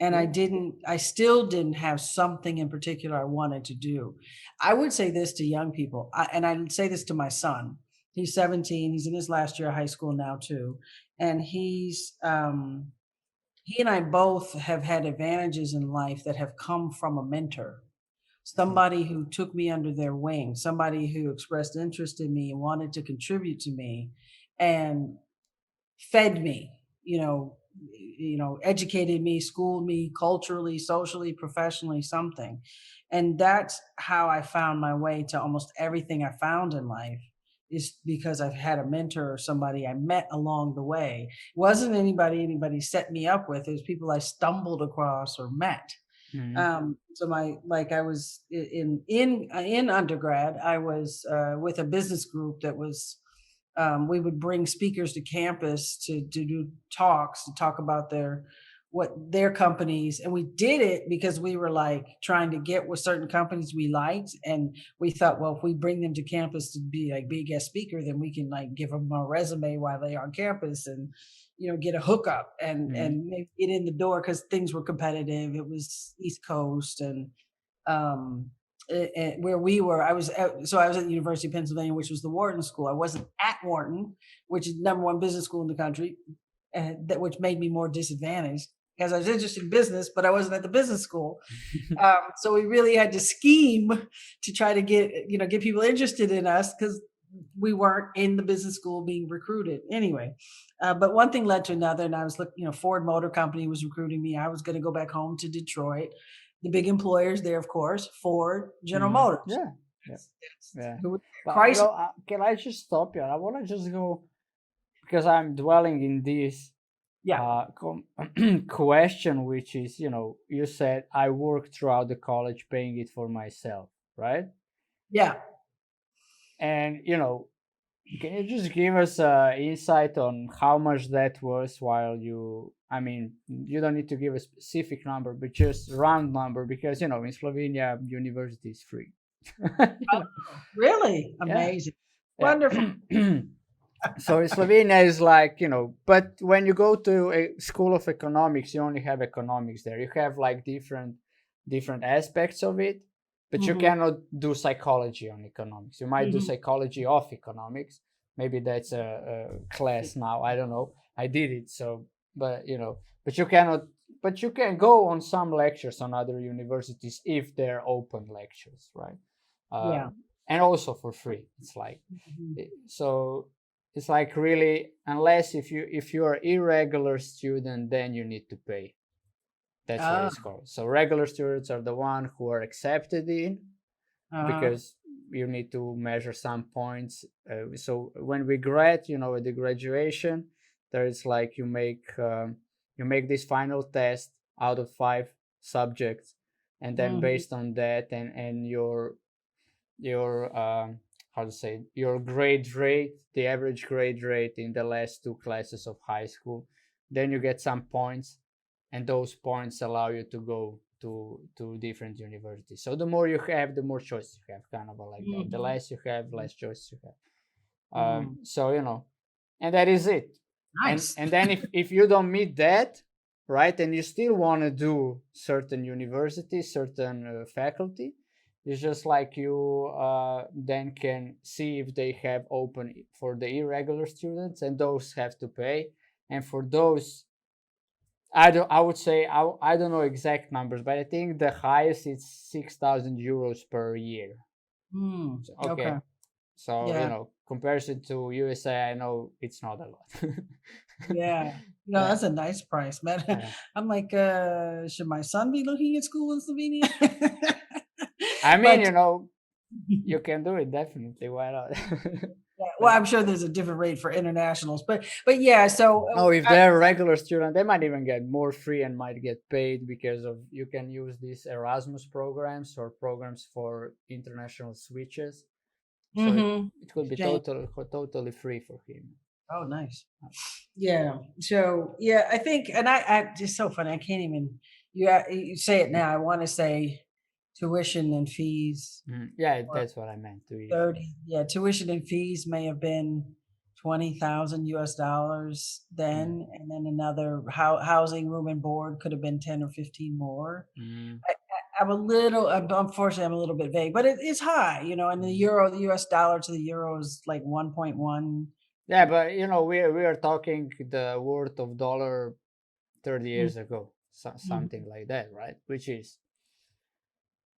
And I still didn't have something in particular I wanted to do. I would say this to young people, and I say this to my son. He's 17. He's in his last year of high school now too. And he and I both have had advantages in life that have come from a mentor, somebody who took me under their wing, somebody who expressed interest in me and wanted to contribute to me and fed me, educated me, schooled me culturally, socially, professionally, something. And that's how I found my way to almost everything I found in life, is because I've had a mentor or somebody I met along the way. It wasn't anybody set me up with. It was people I stumbled across or met. So I was in undergrad, I was with a business group that was, we would bring speakers to campus to do talks, to talk about their companies. And we did it because we were trying to get with certain companies we liked. And we thought, well, if we bring them to campus to be a guest speaker, then we can give them a resume while they're on campus and, get a hookup and maybe get in the door, because things were competitive. It was East Coast and where we were, I was at the University of Pennsylvania, which was the Wharton School. I wasn't at Wharton, which is the #1 business school in the country, which made me more disadvantaged because I was interested in business, but I wasn't at the business school. So we really had to scheme to try to get people interested in us, because we weren't in the business school being recruited anyway. But one thing led to another, and I was looking, Ford Motor Company was recruiting me. I was going to go back home to Detroit. The big employers there, of course, Ford, General Motors. Yeah. But, can I just stop you? I want to just go, because I'm dwelling in this question, which is, you said I worked throughout the college paying it for myself, right? Yeah. And, can you just give us insight on how much that was while you don't need to give a specific number, but just round number, because, in Slovenia, university is free. Really? Amazing. Yeah. Wonderful. So in Slovenia is but when you go to a school of economics, you only have economics there. You have different aspects of it. But you cannot do psychology on economics. You might do psychology of economics. Maybe that's a class now. I don't know. I did it. So, but but you cannot. But you can go on some lectures on other universities if they're open lectures, right? Yeah. And also for free. It's like Mhm. so. It's like really, unless if you are irregular student, then you need to pay. That's what Ah, it's called. So regular students are the one who are accepted in, uh-huh. because you need to measure some points. So when we grad, at the graduation, there is like you make this final test out of 5 subjects, and then Mhm. based on that and your how to say, your grade rate, the average grade rate in the last 2 classes of high school, then you get some points, and those points allow you to go to different universities. So the more you have, the more choice you have, kind of like that. The Mhm. less you have, less choice you have. Mhm. So and that is it. and Nice. and then if you don't meet that, right, and you still want to do certain universities, certain faculty, it's just like you then can see if they have open for the irregular students, and those have to pay. And for those, I would say, I don't know exact numbers, but I think the highest is 6,000 euros per year. Mm, So, okay. okay. So, Yeah. comparison to USA, I know it's not a lot. Yeah. No, Yeah, that's a nice price, man. yeah. I'm like, should my son be looking at school in Slovenia? I mean, But you can do it definitely. Why not? yeah, well, Yeah. I'm sure there's a different rate for internationals, but yeah, so Oh, if they're a regular student, they might even get more free and might get paid, because of you can use these Erasmus programs or programs for international switches. So mhm. it could be Exchange. totally free for him. Oh, nice. Yeah. So yeah, I think, and I just so funny. I can't even. You say it now. I want to say tuition and fees. Mhm. Yeah, that's what I meant to you. 30, yeah, tuition and fees may have been 20,000 US dollars Yeah. then, and then another housing, room and board could have been 10 or 15 more. Mm, Unfortunately, I'm a little bit vague, but it is high, and mm. the US dollar to the euro is like 1.1. Yeah, but we are talking the worth of dollar 30 Mm, years ago, something mhm. like that, right? Which is,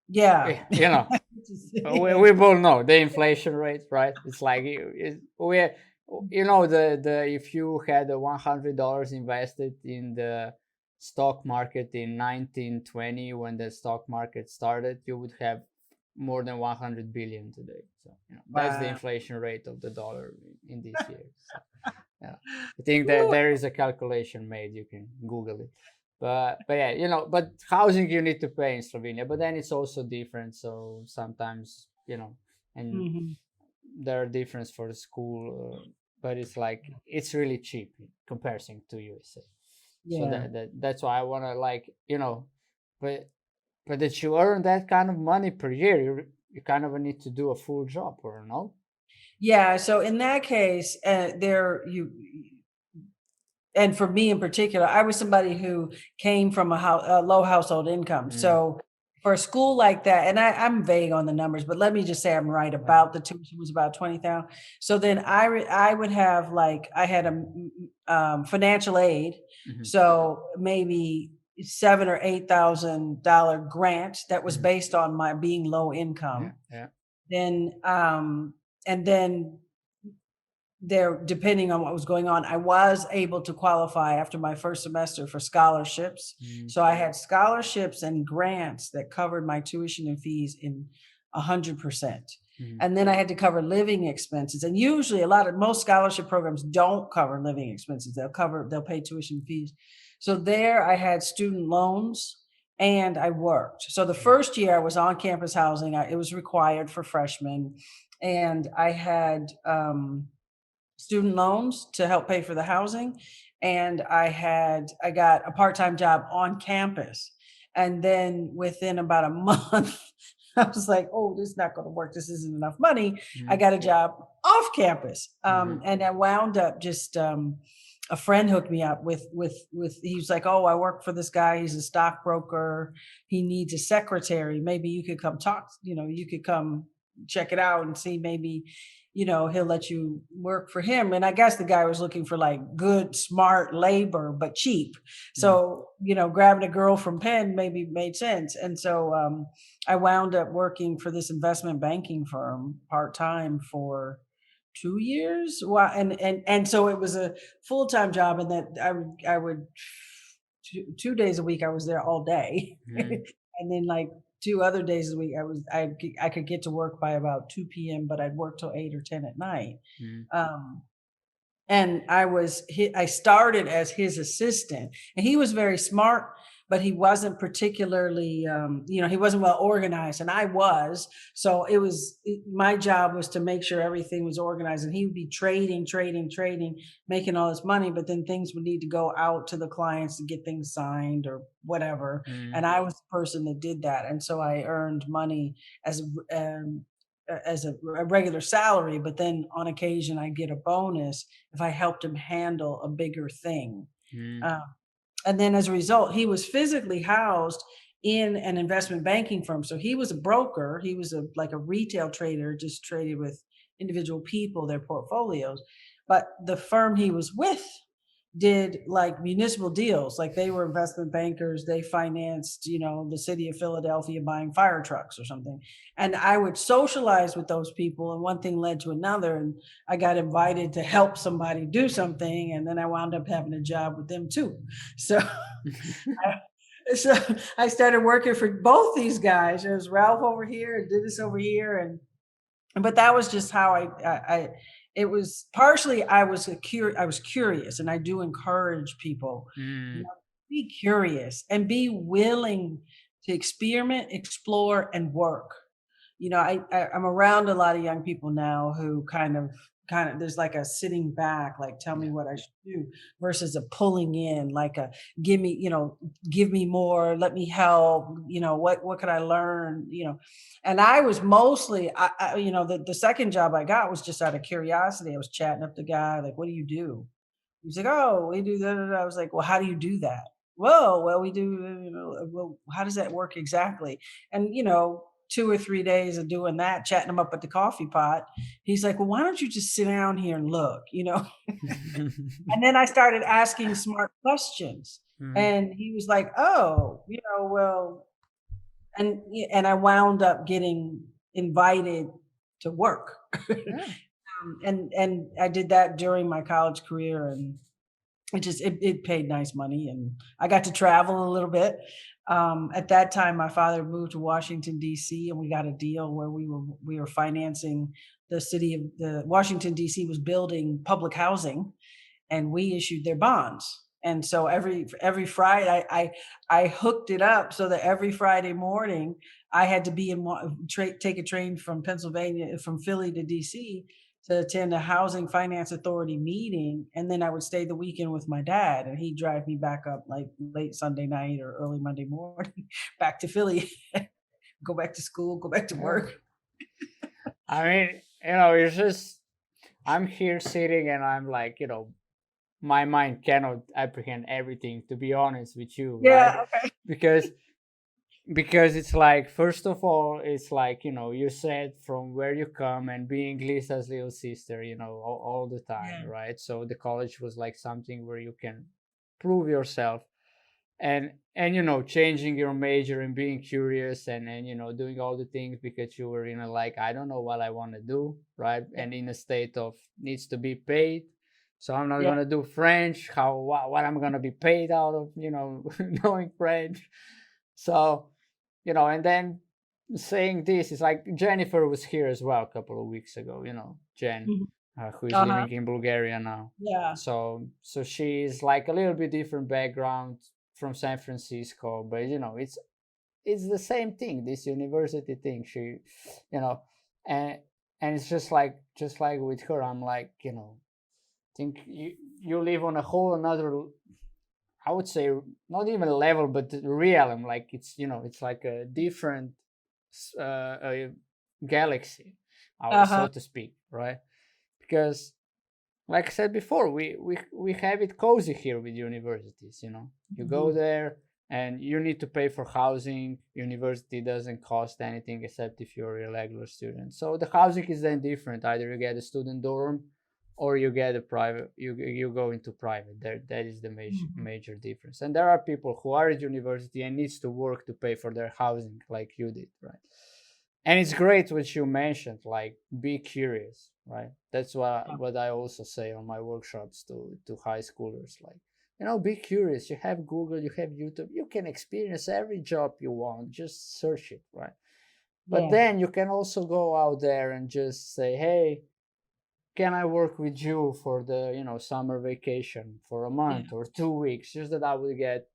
Yeah. yeah, Yeah. we both know the inflation rate, right? It's like the if you had a $100 invested in the stock market in 1920, when the stock market started, you would have more than 100 billion today. So that's the Wow. inflation rate of the dollar in these years. So, yeah, I think that Woo. there is a calculation made. You can Google it. But yeah, but housing you need to pay in Slovenia. But then it's also different. So sometimes, and Mhm. there are difference for the school. But it's like it's really cheap in comparison to USA. So Yeah. that's why I want to, like, but that you earn that kind of money per year, you kind of need to do a full job, or no? Yeah, so in that case, there you and for me in particular, I was somebody who came from a low household income. Mm, So for a school like that, and I'm vague on the numbers, but let me just say I'm right yeah. about the tuition was about 20,000. So then I would have like I had financial aid, Hmm. so maybe $7 or $8,000 grant that was Hmm. based on my being low Yeah, income. yeah. Then and then there, depending on what was going on, I was able to qualify after my first semester for scholarships. Mm, So I had scholarships and grants that covered my tuition and fees in 100%. mhm. And then I had to cover living expenses. And usually most scholarship programs don't cover living expenses. They'll pay tuition fees. So there I had student loans and I worked. So the Mm, first year I was on campus housing. It was required for freshmen. And I had, student loans to help pay for the housing, and I got a part-time job on campus. And then within about a month, I was like, "Oh, this is not going to work. This isn't enough money." I mm, got a job off campus, mhm, and I wound up just a friend hooked me up with. He was like, "Oh, I work for this guy. He's a stockbroker. He needs a secretary. Maybe you could come talk. You could come check it out and see maybe." he'll let you work for him. And I guess the guy was looking for like good, smart labor, but cheap. Mm. So, grabbing a girl from Penn maybe made sense. And so I wound up working for this investment banking firm part-time for 2 years. Wow. And so it was a full-time job, and that I would 2 days a week I was there all day. Mm. And then like 2 other days a week I could get to work by about 2 p.m., but I'd work till 8 or 10 at night. Mm. Um, and I started as his assistant, and he was very smart, but he wasn't particularly, he wasn't well organized, and I was. So my job was to make sure everything was organized, and he would be trading, making all this money, but then things would need to go out to the clients to get things signed or whatever. Mm. And I was the person that did that. And so I earned money as a regular salary, but then on occasion I get a bonus if I helped him handle a bigger thing. Mm. Uh, and then as a result, he was physically housed in an investment banking firm. So he was a broker. He was like a retail trader, just traded with individual people, their portfolios. But the firm he was with did like municipal deals. Like they were investment bankers. They financed, the city of Philadelphia buying fire trucks or something. And I would socialize with those people, and one thing led to another. And I got invited to help somebody do something. And then I wound up having a job with them too. So, so I started working for both these guys. There's Ralph over here and Dennis over here. But that was just how it was partially I was curious, and I do encourage people, Mm. be curious and be willing to experiment, explore, and work. I'm around a lot of young people now who kind of there's like a sitting back, like tell me Yeah. what I should do, versus a pulling in, like a give me, give me more, let me help, what could I learn, and I was mostly the second job I got was just out of curiosity. I was chatting up the guy, like, what do you do? He's like, oh, we do that. I was like, well, how do you do that? Whoa, well, we do, well, how does that work exactly? And, 2 or 3 days of doing that, chatting him up at the coffee pot, he's like, well, why don't you just sit down here and look, And then I started asking smart questions. Mm. And he was like, oh, well, and I wound up getting invited to work. Yeah. And I did that during my college career, and it paid nice money, and I got to travel a little bit. At that time, my father moved to Washington D.C., and we got a deal where we were financing the city of the Washington D.C. was building public housing, and we issued their bonds. And so every Friday, I hooked it up so that every Friday morning I had to be take a train from Philly to DC to attend a housing finance authority meeting, and then I would stay the weekend with my dad, and he'd drive me back up like late Sunday night or early Monday morning back to Philly, go back to school, go back to Yeah. work. I mean, it's just I'm here sitting and I'm like, my mind cannot apprehend everything, to be honest with you, right? Yeah, okay. Because it's like, first of all, it's like, you said from where you come and being Lisa's little sister, all the time, Yeah. right? So the college was like something where you can prove yourself, and changing your major and being curious, and doing all the things because you were like, I don't know what I want to do, right? Yeah. And in a state of needs to be paid, so I'm not Yeah. gonna do French. What I'm gonna be paid out of knowing French. So and then saying this is like Jennifer was here as well a couple of weeks ago. Jen, Mhm. who is Uh-huh. living in Bulgaria now. Yeah. So she's like a little bit different background from San Francisco, but it's the same thing, this university thing. She, and it's just like with her, I'm like, think you live on a whole another, I would say, not even a level, but the realm. Like it's like a different galaxy, so Uh-huh. to speak, right? Because, like I said before, we have it cozy here with universities. You go Mhm. there, and you need to pay for housing. University doesn't cost anything except if you're a regular student. So the housing is then different. Either you get a student dorm or you get a private, you go into private. There, that is the major difference. And there are people who are at university and needs to work to pay for their housing like you did, right? And it's great what you mentioned, like be curious, right? That's what I also say on my workshops to high schoolers, like, be curious. You have Google, you have YouTube, you can experience every job you want, just search it, right? But Yeah. then you can also go out there and just say, hey, can I work with you for the summer vacation for a Yeah. month or 2 weeks, just that I will get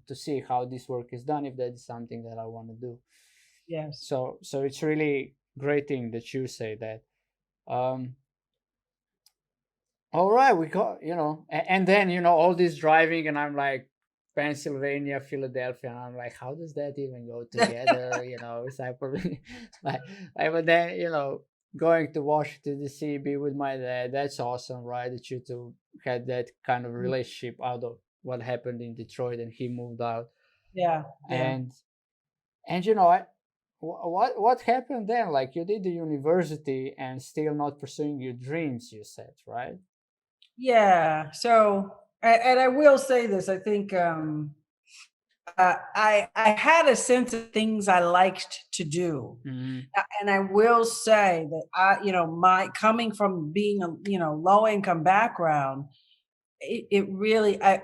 to see how this work is done, if that is something that I want to do. Yes. So it's really great thing that you say that. All right, we got and then all this driving, and I'm like Pennsylvania, Philadelphia, and I'm like, how does that even go together? It's like probably but then going to Washington D.C. be with my dad. That's awesome, right? That you two had that kind of relationship out of what happened in Detroit, and he moved out, Yeah. Yeah. and what happened then? Like, you did the university and still not pursuing your dreams, you said, right? Yeah. So, and I will say this, I think I had a sense of things I liked to do. Mm-hmm. And I will say that my coming from being a, low income background, it really, I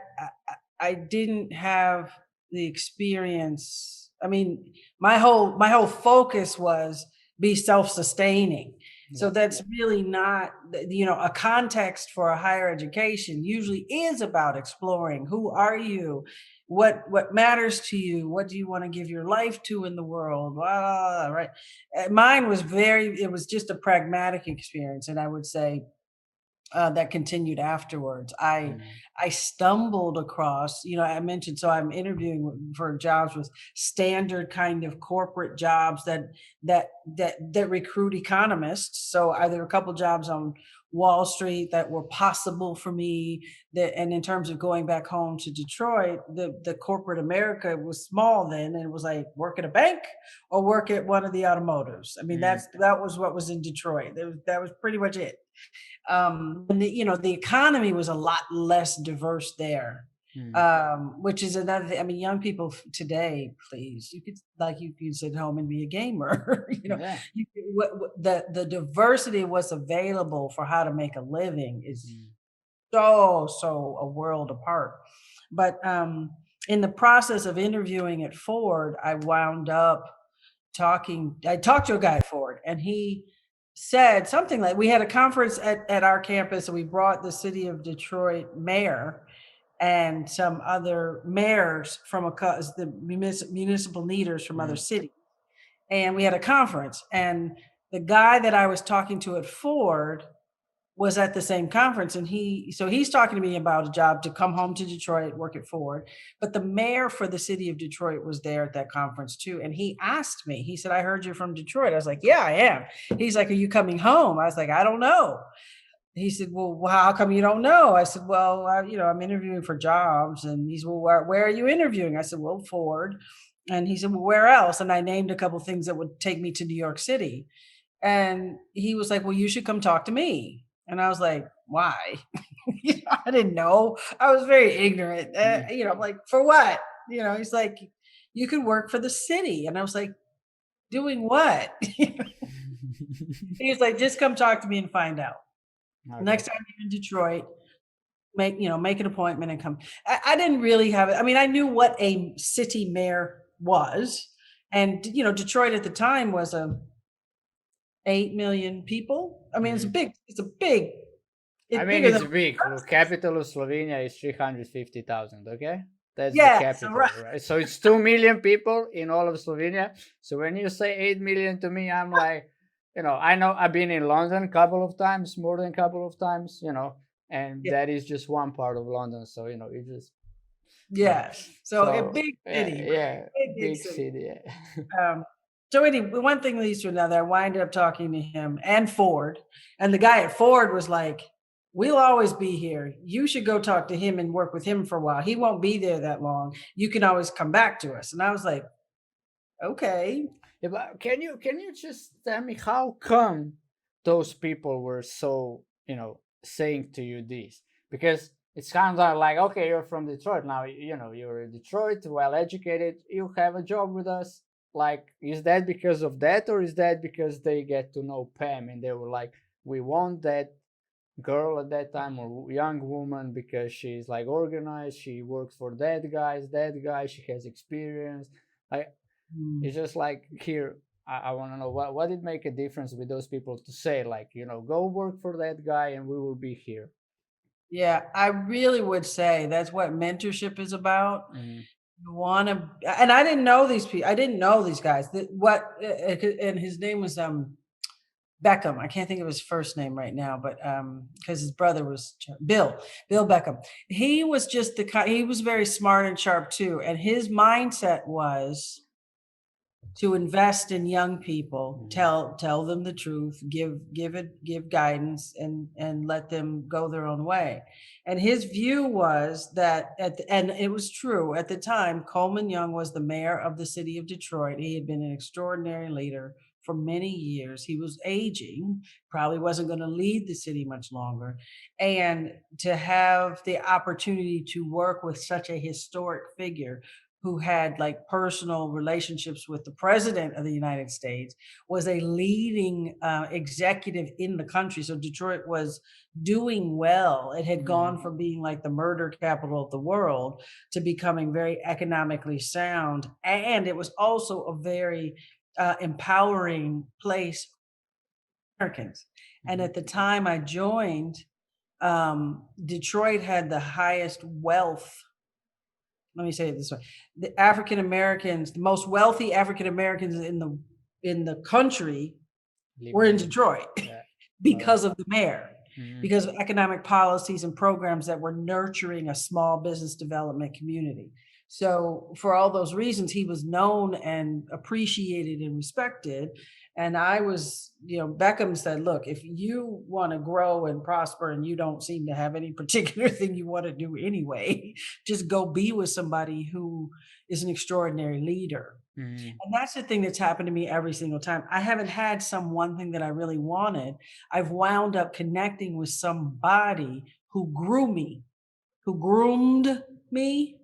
didn't have the experience. I mean, my whole focus was be self-sustaining. So Yeah. that's really not, a context for a higher education usually is about exploring who are you, what matters to you, what do you want to give your life to in the world, right? Mine was it was just a pragmatic experience, and I would say that continued afterwards. Mm. I stumbled across, I mentioned, so I'm interviewing for jobs with standard kind of corporate jobs that recruit economists. So are there a couple jobs on Wall Street that were possible for me? And in terms of going back home to Detroit, the corporate America was small then, and it was like work at a bank or work at one of the automotives. I mean, Mm. that was what was in Detroit. That was pretty much it. And the economy was a lot less diverse there, Mm. which is another thing. I mean, young people today, please, you could sit home and be a gamer. Yeah. The diversity of what's available for how to make a living is Mm. so a world apart. But in the process of interviewing at Ford, I wound up I talked to a guy at Ford, and he said something like, we had a conference at our campus, and we brought the city of Detroit mayor and some other mayors from the municipal leaders from other Mm. cities. And we had a conference, and the guy that I was talking to at Ford was at the same conference, and he's talking to me about a job to come home to Detroit, work at Ford. But the mayor for the city of Detroit was there at that conference too. And he asked me, he said, I heard you're from Detroit. I was like, yeah, I am. He's like, are you coming home? I was like, I don't know. He said, well, how come you don't know? I said, well, I'm interviewing for jobs. And he said, well, where are you interviewing? I said, well, Ford. And he said, well, where else? And I named a couple of things that would take me to New York City. And he was like, well, you should come talk to me. And I was like, why? I didn't know. I was very ignorant. I'm like, for what? He's like, you could work for the city. And I was like, doing what? He's like, just come talk to me and find out. Okay. Next time you're in Detroit, make an appointment and come. I didn't really have it. I mean, I knew what a city mayor was. And, Detroit at the time was 8 million people. I mean, it's Mm. a big, I it's mean, bigger than, it's big. The capital of Slovenia is 350,000. Okay, that's the yeah, so capital, right? So it's 2 million people in all of Slovenia. So when you say 8 million to me, I'm like, I know I've been in London a couple of times, more than a couple of times, and yeah, that is just one part of London. So you just yeah. yes. So a So big city, yeah, big big city. city. Yeah. So anyway, one thing leads to another. I wind up talking to him and Ford, and the guy at Ford was like, we'll always be here. You should go talk to him and work with him for a while. He won't be there that long. You can always come back to us." And I was like, "Okay." Yeah, but can you just tell me how come those people were so, saying to you this? Because it's kind of like, okay, you're from Detroit now, you're in Detroit, well educated, you have a job with us. Like, is that because of that, or is that because they get to know Pam and they were like, we want that girl at that time, or young woman, because she's like organized, she works for that guy, she has experience. Like, Mm. it's just like, here, I want to know what did make a difference with those people to say, like, go work for that guy and we will be here. Yeah, I really would say that's what mentorship is about. Mm-hmm. You wanna and I didn't know these people. I didn't know these guys. And his name was, Beckham. I can't think of his first name right now, but, because his brother was Bill Beckham. He was just he was very smart and sharp too, and his mindset was to invest in young people, Mm-hmm. tell them the truth, give guidance, and let them go their own way. And his view was that and it was true at the time. Coleman Young was the mayor of the city of Detroit. He had been an extraordinary leader for many years. He was aging, probably wasn't going to lead the city much longer, and to have the opportunity to work with such a historic figure who had like personal relationships with the president of the United States, was a leading executive in the country. So Detroit was doing well. It had Mm-hmm. gone from being like the murder capital of the world to becoming very economically sound. And it was also a very empowering place for Americans. And Mm-hmm. at the time I joined, Detroit had the highest wealth, let me say it this way. The African Americans, the most wealthy African Americans in the country were Living in in Detroit. Detroit Yeah. All right. because of the mayor, Mm-hmm. because of economic policies and programs that were nurturing a small business development community. So for all those reasons, he was known and appreciated and respected. And I was, Beckham said, look, if you want to grow and prosper and you don't seem to have any particular thing you want to do anyway, just go be with somebody who is an extraordinary leader. Mm-hmm. And that's the thing that's happened to me every single time. I haven't had some one thing that I really wanted. I've wound up connecting with somebody who grew me, who groomed me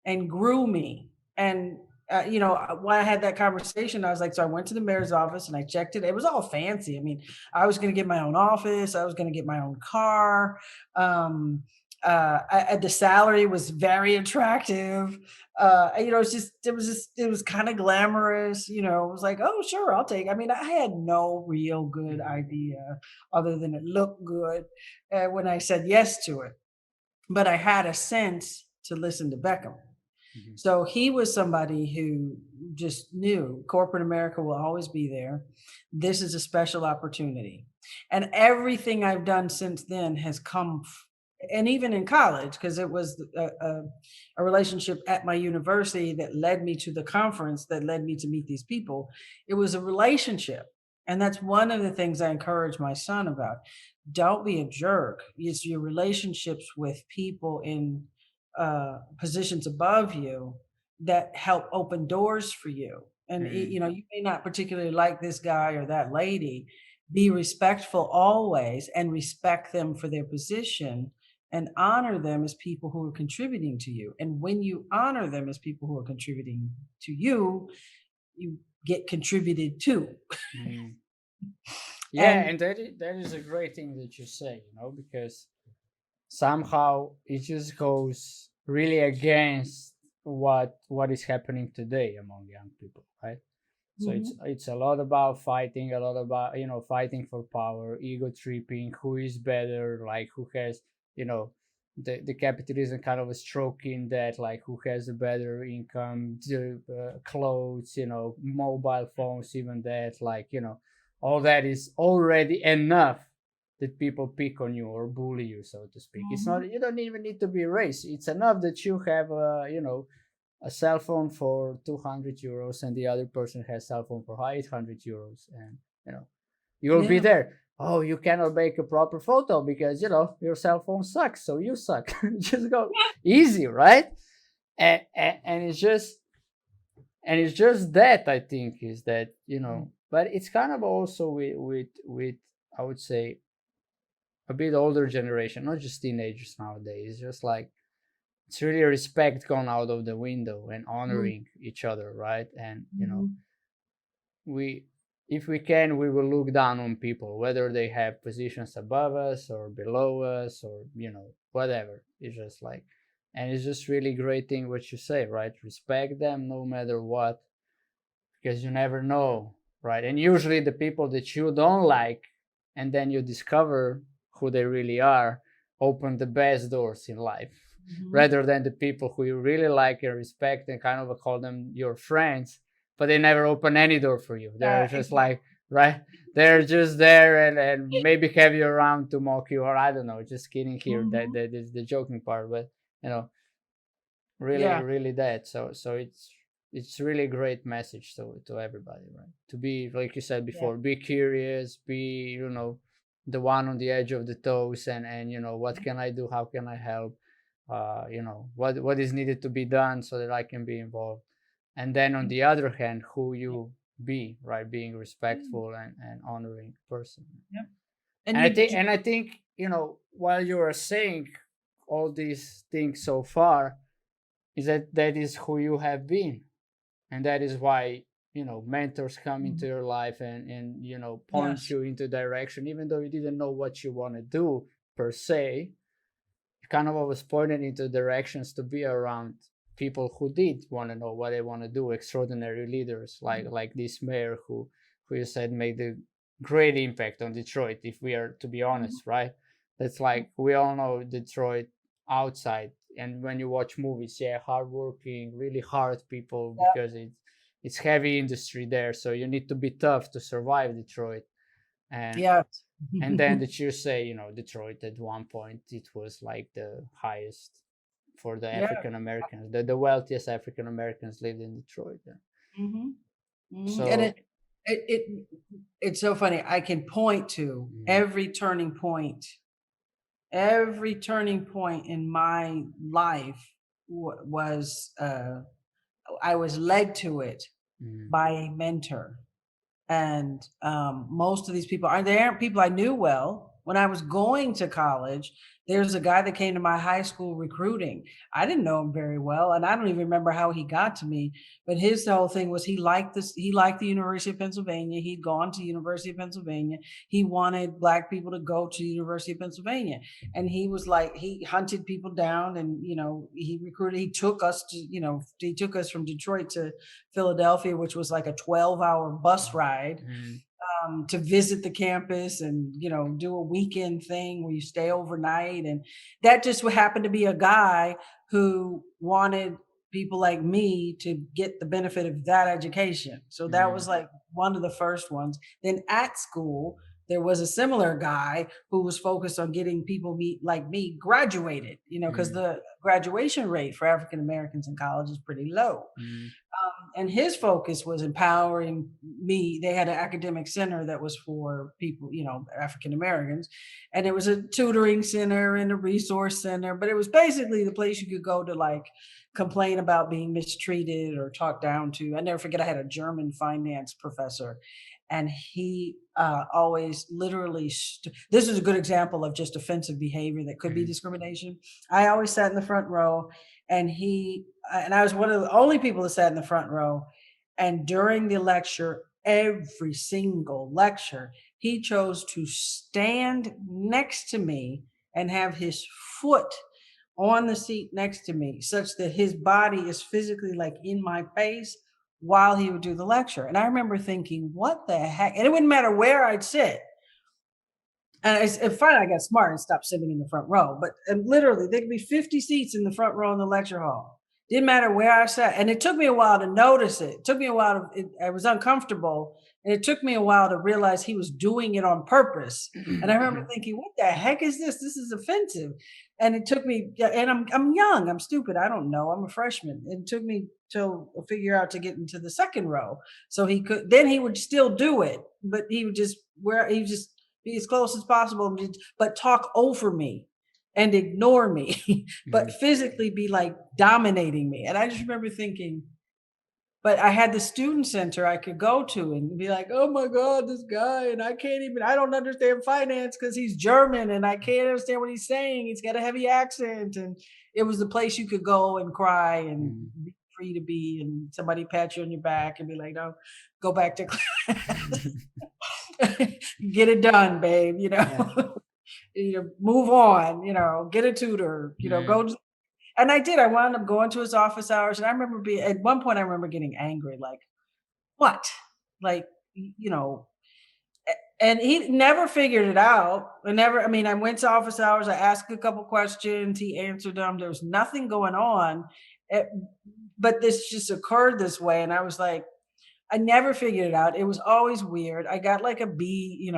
and grew me. And when I had that conversation, I was like, so I went to the mayor's office and I checked it. It was all fancy. I mean, I was going to get my own office. I was going to get my own car. The salary was very attractive. It was kind of glamorous. It was like, oh, sure, I'll take. I mean, I had no real good Mm-hmm. idea other than it looked good when I said yes to it. But I had a sense to listen to Beckham. Mm-hmm. So he was somebody who just knew corporate America will always be there. This is a special opportunity. And everything I've done since then has come, and even in college, because it was a relationship at my university that led me to the conference, that led me to meet these people. It was a relationship. And that's one of the things I encourage my son about. Don't be a jerk. It's your relationships with people in positions above you that help open doors for you. And Mm-hmm. you may not particularly like this guy or that lady. Be respectful always, and respect them for their position, and honor them as people who are contributing to you. And when you honor them as people who are contributing to you, you get contributed to. Mm-hmm. Yeah, And and that is a great thing that you say, because somehow it just goes really against what is happening today among young people, right? So mhm, it's a lot about fighting, a lot about, fighting for power, ego tripping, who is better, like who has, you know the capitalism kind of a stroke in that, like who has a better income, the clothes, mobile phones, even that, like, all that is already enough that people pick on you or bully you, so to speak. It's mhm. not, you don't even need to be race. It's enough that you have a cell phone for 200 euros and the other person has cell phone for 800 euros, and you will be Yeah. there. oh, you cannot make a proper photo because your cell phone sucks, so you suck. Just go easy, right? And it's just that, I think, is that, but it's kind of also with I would say a bit older generation, not just teenagers nowadays. It's just like it's really respect gone out of the window and honoring each other, right? And we if we can, we will look down on people, whether they have positions above us or below us, or whatever. It's just like, and it's just really great thing what you say, right? Respect them no matter what, because you never know, right? And usually the people that you don't like, and then you discover who they really are, open the best doors in life, rather than the people who you really like and respect and kind of call them your friends, but they never open any door for you. They're just like, right? They're just there and maybe have you around to mock you, or I don't know, just kidding here. That is the joking part, but really, Yeah. really that. So it's really a great message to everybody, right? To be, like you said before, be curious, be the one on the edge of the toes, and what can I do? How can I help? What is needed to be done so that I can be involved. And then on the other hand, who you be, right? Being respectful and honoring person. Yep. And I think while you are saying all these things so far, is that is who you have been, and that is why mentors come into your life and point you into direction, even though you didn't know what you want to do per se. You kind of always pointed into directions to be around people who did want to know what they want to do, extraordinary leaders like this mayor who you said made a great impact on Detroit, if we are to be honest, right? That's like, we all know Detroit outside, and when you watch movies, hardworking, really hard people, because it's heavy industry there, so you need to be tough to survive Detroit. And Yeah. and then that you say, Detroit at one point, it was like the highest for the Yeah. African Americans. The wealthiest African Americans lived in Detroit. And So it's so funny. I can point to every turning point in my life was I was led to it by a mentor. And most of these people they aren't people I knew well. When I was going to college, there's a guy that came to my high school recruiting. I didn't know him very well, and I don't even remember how he got to me. But his whole thing was he liked this. He liked the University of Pennsylvania. He'd gone to University of Pennsylvania. He wanted Black people to go to University of Pennsylvania, and he was like, he hunted people down, and he recruited. He took us from Detroit to Philadelphia, which was like a 12-hour bus ride to visit the campus and do a weekend thing where you stay overnight. And that just happened to be a guy who wanted people like me to get the benefit of that education. So that was like one of the first ones. Then at school, there was a similar guy who was focused on getting people like me graduated, because the graduation rate for African Americans in college is pretty low. And his focus was empowering me. They had an academic center that was for people, African Americans, and it was a tutoring center and a resource center, but it was basically the place you could go to like complain about being mistreated or talked down to. I never forget, I had a German finance professor, and he always literally this is a good example of just offensive behavior that could be discrimination. I always sat in the front row, and I was one of the only people that sat in the front row. And during the lecture, every single lecture, he chose to stand next to me and have his foot on the seat next to me, such that his body is physically like in my face while he would do the lecture. And I remember thinking, what the heck? And it wouldn't matter where I'd sit. And finally, I got smart and stopped sitting in the front row. But literally, there could be 50 seats in the front row in the lecture hall. Didn't matter where I sat. And it took me a while to notice it. It took me a while. I was uncomfortable. And it took me a while to realize he was doing it on purpose. And I remember thinking, what the heck is this? This is offensive. And it took me, and I'm young, I'm stupid, I don't know, I'm a freshman. It took me to figure out to get into the second row. So he would still do it, but he would just be as close as possible, but talk over me and ignore me, but Mhm. physically be like dominating me. And I just remember thinking, but I had the student center I could go to and be like, "Oh my god, this guy, and I don't understand finance because he's German and I can't understand what he's saying. He's got a heavy accent." And it was the place you could go and cry and Mhm. be free to be, and somebody pat you on your back and be like, "No, go back to class. Get it done, babe, Yeah. move on, get a tutor, Mhm. go." And I did. I wound up going to his office hours, and I remember being at one point. I remember getting angry, like, "What?" Like, you know. And he never figured it out. I never. I mean, I went to office hours. I asked a couple questions. He answered them. There was nothing going on, eh, but this just occurred this way, and I was like, I never figured it out. It was always weird. I got like a B,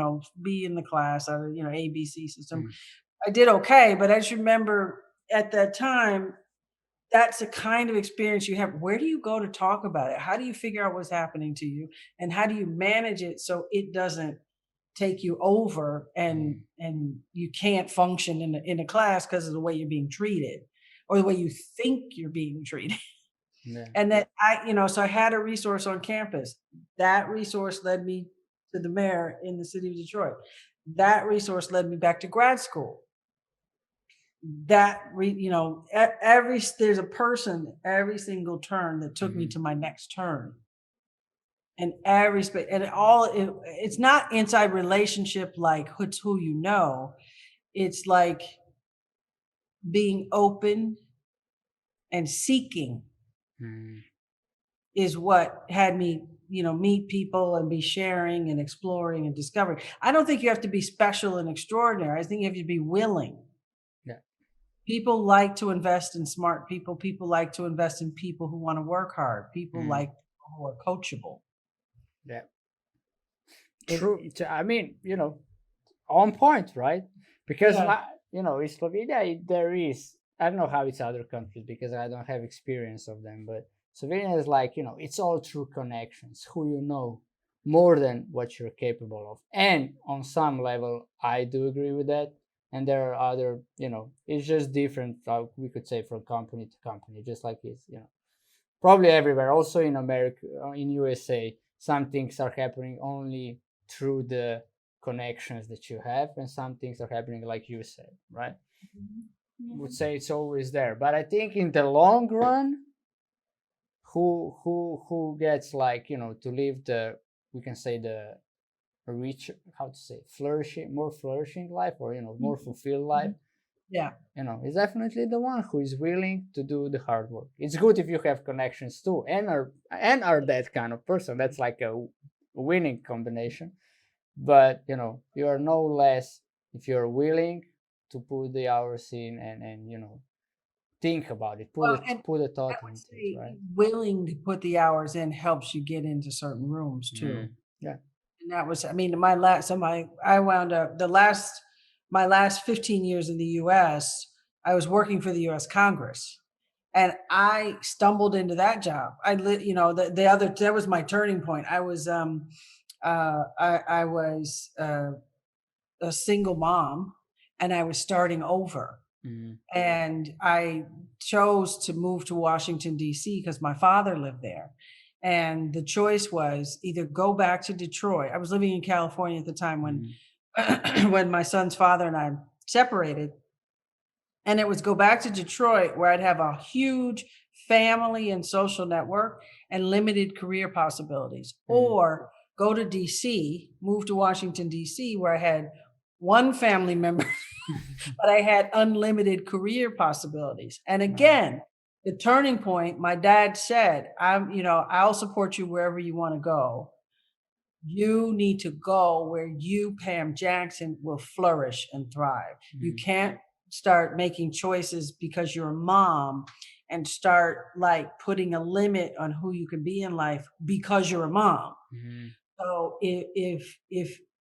B in the class out of ABC system. Mhm. I did okay, but I just remember at that time that's the kind of experience you have. Where do you go to talk about it? How do you figure out what's happening to you? And how do you manage it so it doesn't take you over and Mhm. you can't function in a class because of the way you're being treated or the way you think you're being treated. Yeah. And that so I had a resource on campus. That resource led me to the mayor in the city of Detroit. That resource led me back to grad school. Every there's a person every single turn that took me Mhm. to my next turn, and every space, and it's not inside relationship like it's who you know. It's like being open and seeking Mhm. is what had me meet people and be sharing and exploring and discovering. I don't think you have to be special and extraordinary. I think you have to be willing. Yeah. People like to invest in smart people. People like to invest in people who want to work hard. People Mhm. like people who are coachable. Yeah. It, True. I mean, on point, right? Because yeah, in Slovenia, there is. I don't know how it's other countries because I don't have experience of them, but Slovenia is like, it's all through connections, who you know, more than what you're capable of. And on some level, I do agree with that. And there are other, it's just different. We could say from company to company, just like it's, probably everywhere. Also in America, in USA, some things are happening only through the connections that you have, and some things are happening like you said, right? Would say it's always there, but I think in the long run, who gets like to live the, we can say, the rich, how to say, flourishing, more flourishing life, or more fulfilled life, yeah. is definitely the one who is willing to do the hard work. It's good if you have connections too, and are that kind of person. That's like a winning combination. But you are no less if you're willing to put the hours in, and think about it, put Well, it and put a I thought would into it, say right? willing to put the hours in helps you get into certain rooms too. Mm. Yeah. And that was, I mean, my last, so I wound up my last 15 years in the US, I was working for the US Congress. And I stumbled into that job. That was my turning point. I was a single mom and I was starting over. Mm. And I chose to move to Washington, D.C. because my father lived there. And the choice was either go back to Detroit. I was living in California at the time when Mm. when my son's father and I separated. And it was go back to Detroit where I'd have a huge family and social network and limited career possibilities, Mm. or go to DC, move to Washington, DC, where I had one family member, but I had unlimited career possibilities. And Wow. again, the turning point, my dad said, I'll support you wherever you want to go. You need to go where you, Pam Jackson, will flourish and thrive. You Mm. can't start making choices because you're a mom and start like putting a limit on who you can be in life because you're a mom. Mm. So if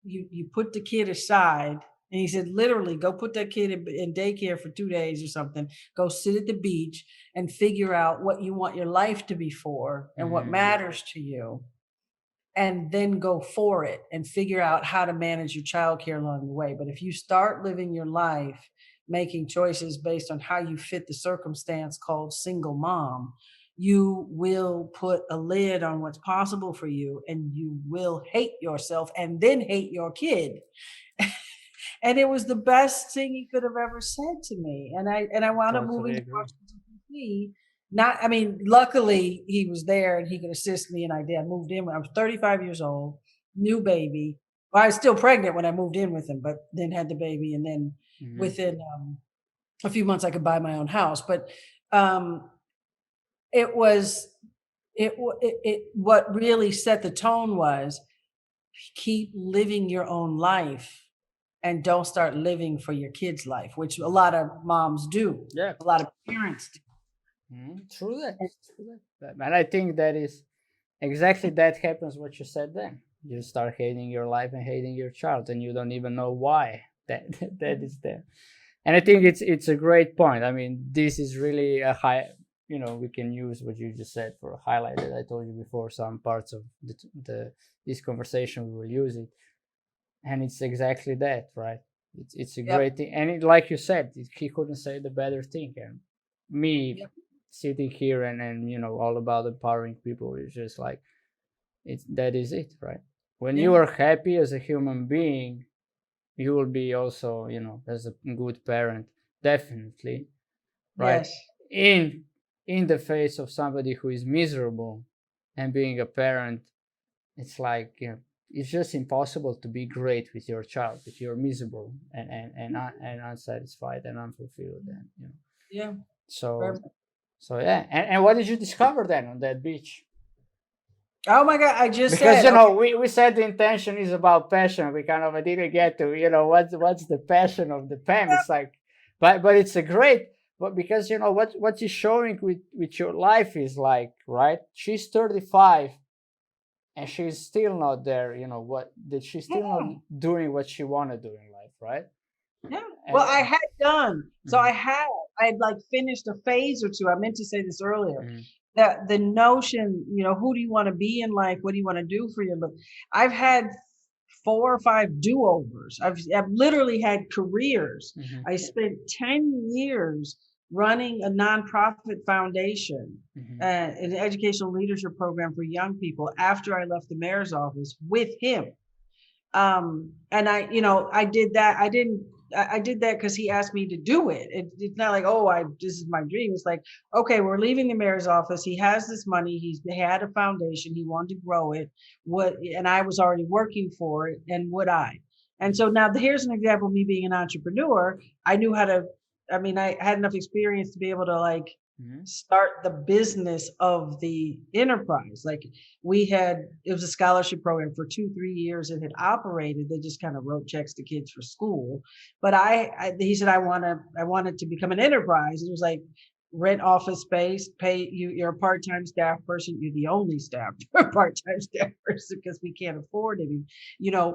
you put the kid aside, and he said literally go put that kid in daycare for 2 days or something, go sit at the beach and figure out what you want your life to be for and what Mm. matters to you, and then go for it and figure out how to manage your childcare along the way. But if you start living your life making choices based on how you fit the circumstance called single mom, you will put a lid on what's possible for you, and you will hate yourself and then hate your kid. And it was the best thing he could have ever said to me. And I wound up moving Totally to agree. Washington D.C. Not, I mean, luckily he was there and he could assist me, and I did. I moved in when I was 35 years old, new baby. Well, I was still pregnant when I moved in with him, but then had the baby, and then Hmm. within a few months I could buy my own house. But um, it was it what really set the tone was keep living your own life and don't start living for your kids' life, which a lot of moms do. Yeah. A lot of parents do. True that. And True that. And I think that is exactly that happens what you said then. You start hating your life and hating your child, and you don't even know why that that is there. And I think it's a great point. I mean, this is really a high. We can use what you just said for a highlight. I told you before, some parts of the this conversation we will use it, and it's exactly that, right? It's a yep, great thing, and like you said, he couldn't say the better thing. And me yep, sitting here and all about empowering people is just like that is it, right? When you yeah, are happy as a human being, you will be also, as a good parent, definitely, right? yes, In the face of somebody who is miserable, and being a parent, it's like, it's just impossible to be great with your child if you're miserable and unsatisfied and unfulfilled, and yeah. so Very- yeah. And what did you discover then on that beach? Oh my God! I just Because said, okay, we said the intention is about passion. We kind of didn't get to what's the passion of the Pam. It's like, but it's a great. But because what you're showing with your life is like, right, she's 35 and she's still not there. What that she's still not mm, doing what she want to do in life, right? yeah. Well, I And had done. So mhm, I had like finished a phase or two. I meant to say this earlier. mhm, The notion, who do you want to be in life? What do you want to do for you? But I've had 4 or 5 do-overs. I've literally had careers. mhm, I spent 10 years running a nonprofit foundation, mhm, an educational leadership program for young people after I left the mayor's office with him. And I did that. I did that because he asked me to do it. It's not like, oh, this is my dream. It's like, okay, we're leaving the mayor's office. He has this money. He had a foundation. He wanted to grow it. And I was already working for it. And would I? And so now here's an example of me being an entrepreneur. I knew how to, I mean, I had enough experience to be able to like mhm, start the business of the enterprise. Like it was a scholarship program for 2, 3 years. It had operated. They just kind of wrote checks to kids for school. But he said, I want it to become an enterprise. It was like rent office space, pay you. You're a part-time staff person. You're the only staff part-time staff person because we can't afford it.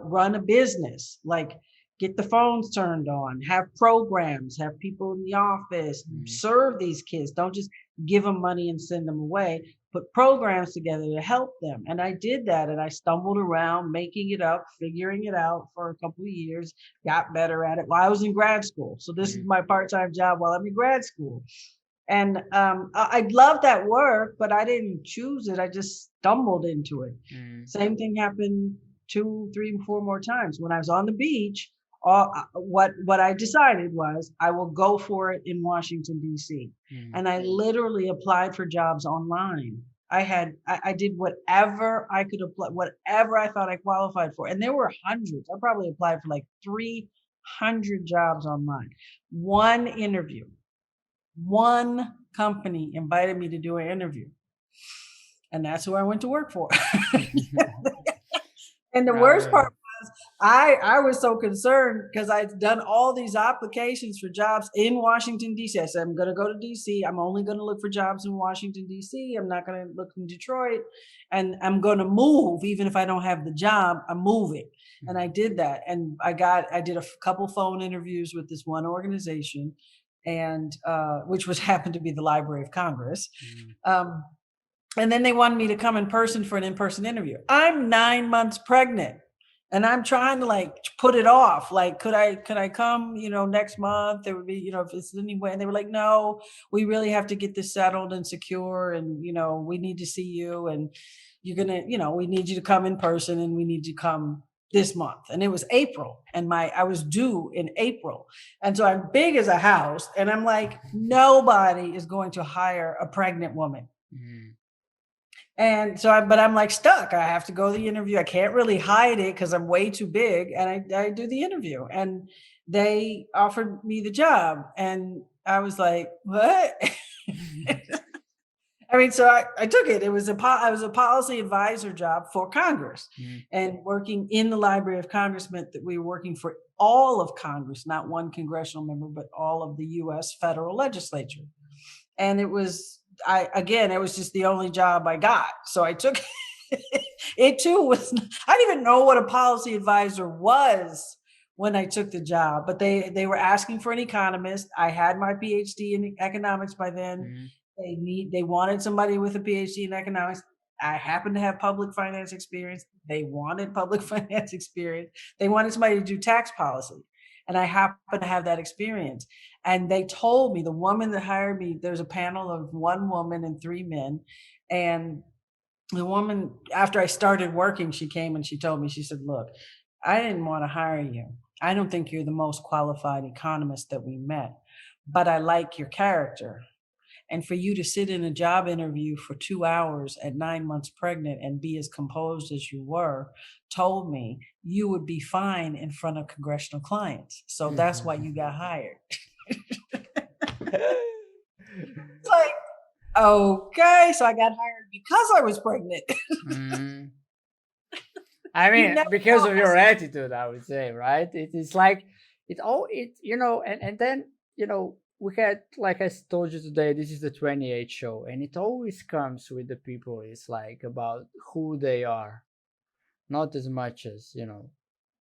Run a business, like get the phones turned on, have programs, have people in the office, mhm, serve these kids. Don't just give them money and send them away. Put programs together to help them. And I did that, and I stumbled around making it up, figuring it out for a couple of years, got better at it while I was in grad school. So this is mhm, my part-time job while I'm in grad school. And I love that work, but I didn't choose it. I just stumbled into it. mhm, Same thing happened 2, 3, 4 more times when I was on the beach. What I decided was I will go for it in Washington D.C. mhm, And I literally applied for jobs online. I did whatever I could apply, whatever I thought I qualified for, and there were hundreds. I probably applied for like 300 jobs online. One interview, one company invited me to do an interview, and that's who I went to work for. And the Oh worst yeah. part, I was so concerned because I'd done all these applications for jobs in Washington D.C. I said I'm going to go to D.C. I'm only going to look for jobs in Washington D.C. I'm not going to look in Detroit, and I'm going to move even if I don't have the job. I'm moving, and I Mhm, did that, and I did a couple phone interviews with this one organization, and which was happened to be the Library of Congress. mhm, Um, And then they wanted me to come in person for an in-person interview. I'm 9 months pregnant. And I'm trying to like put it off. Like, could I come, next month? There would be, if it's any way. And they were like, no, we really have to get this settled and secure. And, we need to see you. And you're gonna, we need you to come in person and we need you to come this month. And it was April. And I was due in April. And so I'm big as a house. And I'm like, nobody is going to hire a pregnant woman. Mm. And so but I'm like stuck. I have to go to the interview. I can't really hide it because I'm way too big. And I do the interview and they offered me the job. And I was like, what? I mean, so I took it. I was a policy advisor job for Congress and working in the Library of Congress meant that we were working for all of Congress, not one congressional member, but all of the US federal legislature. And it was just the only job I got. So I took it too I didn't even know what a policy advisor was when I took the job, but they were asking for an economist. I had my PhD in economics by then. They wanted somebody with a PhD in economics. I happen to have public finance experience. They wanted public finance experience. They wanted somebody to do tax policy. And I happen to have that experience. And they told me, the woman that hired me, there's a panel of one woman and three men. And the woman, after I started working, she came and she told me, she said, look, I didn't want to hire you. I don't think you're the most qualified economist that we met, but I like your character. And for you to sit in a job interview for 2 hours at 9 months pregnant and be as composed as you were, told me you would be fine in front of congressional clients. So that's why you got hired. It's like, okay, so I got hired because I was pregnant. I mean, because of your attitude, I would say, right? It's like, and then, we had, like I told you today, this is the 28th show, and it always comes with the people. It's like about who they are, not as much as,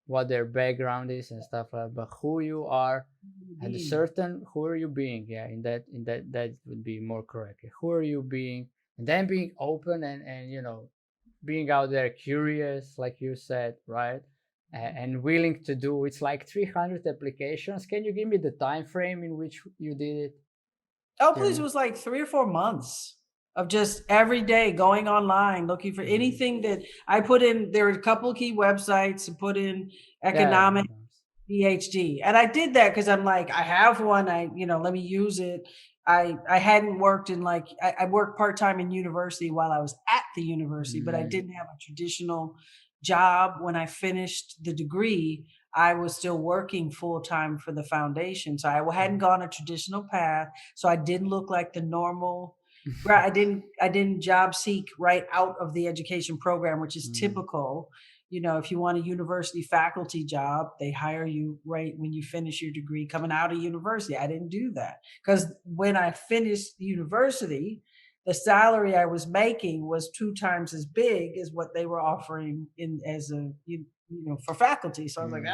what their background is and stuff like that, but who you are and who are you being? Yeah, that would be more correct. Who are you being? And then being open and being out there curious, like you said, right? And willing to do. It's like 300 applications. Can you give me the time frame in which you did it? Oh, please. It was like 3 or 4 months of just every day going online, looking for anything that I put in. There were a couple of key websites to put in economic PhD. And I did that because I'm like, I have one. Let me use it. I hadn't worked in I worked part-time in university while I was at the university, but I didn't have a traditional job. When I finished the degree, I was still working full-time for the foundation. So I hadn't gone a traditional path. So I didn't look like the normal, right? I didn't job seek right out of the education program, which is typical. If you want a university faculty job, they hire you right when you finish your degree coming out of university. I didn't do that because when I finished university, the salary I was making was 2 times as big as what they were offering for faculty. So I was like,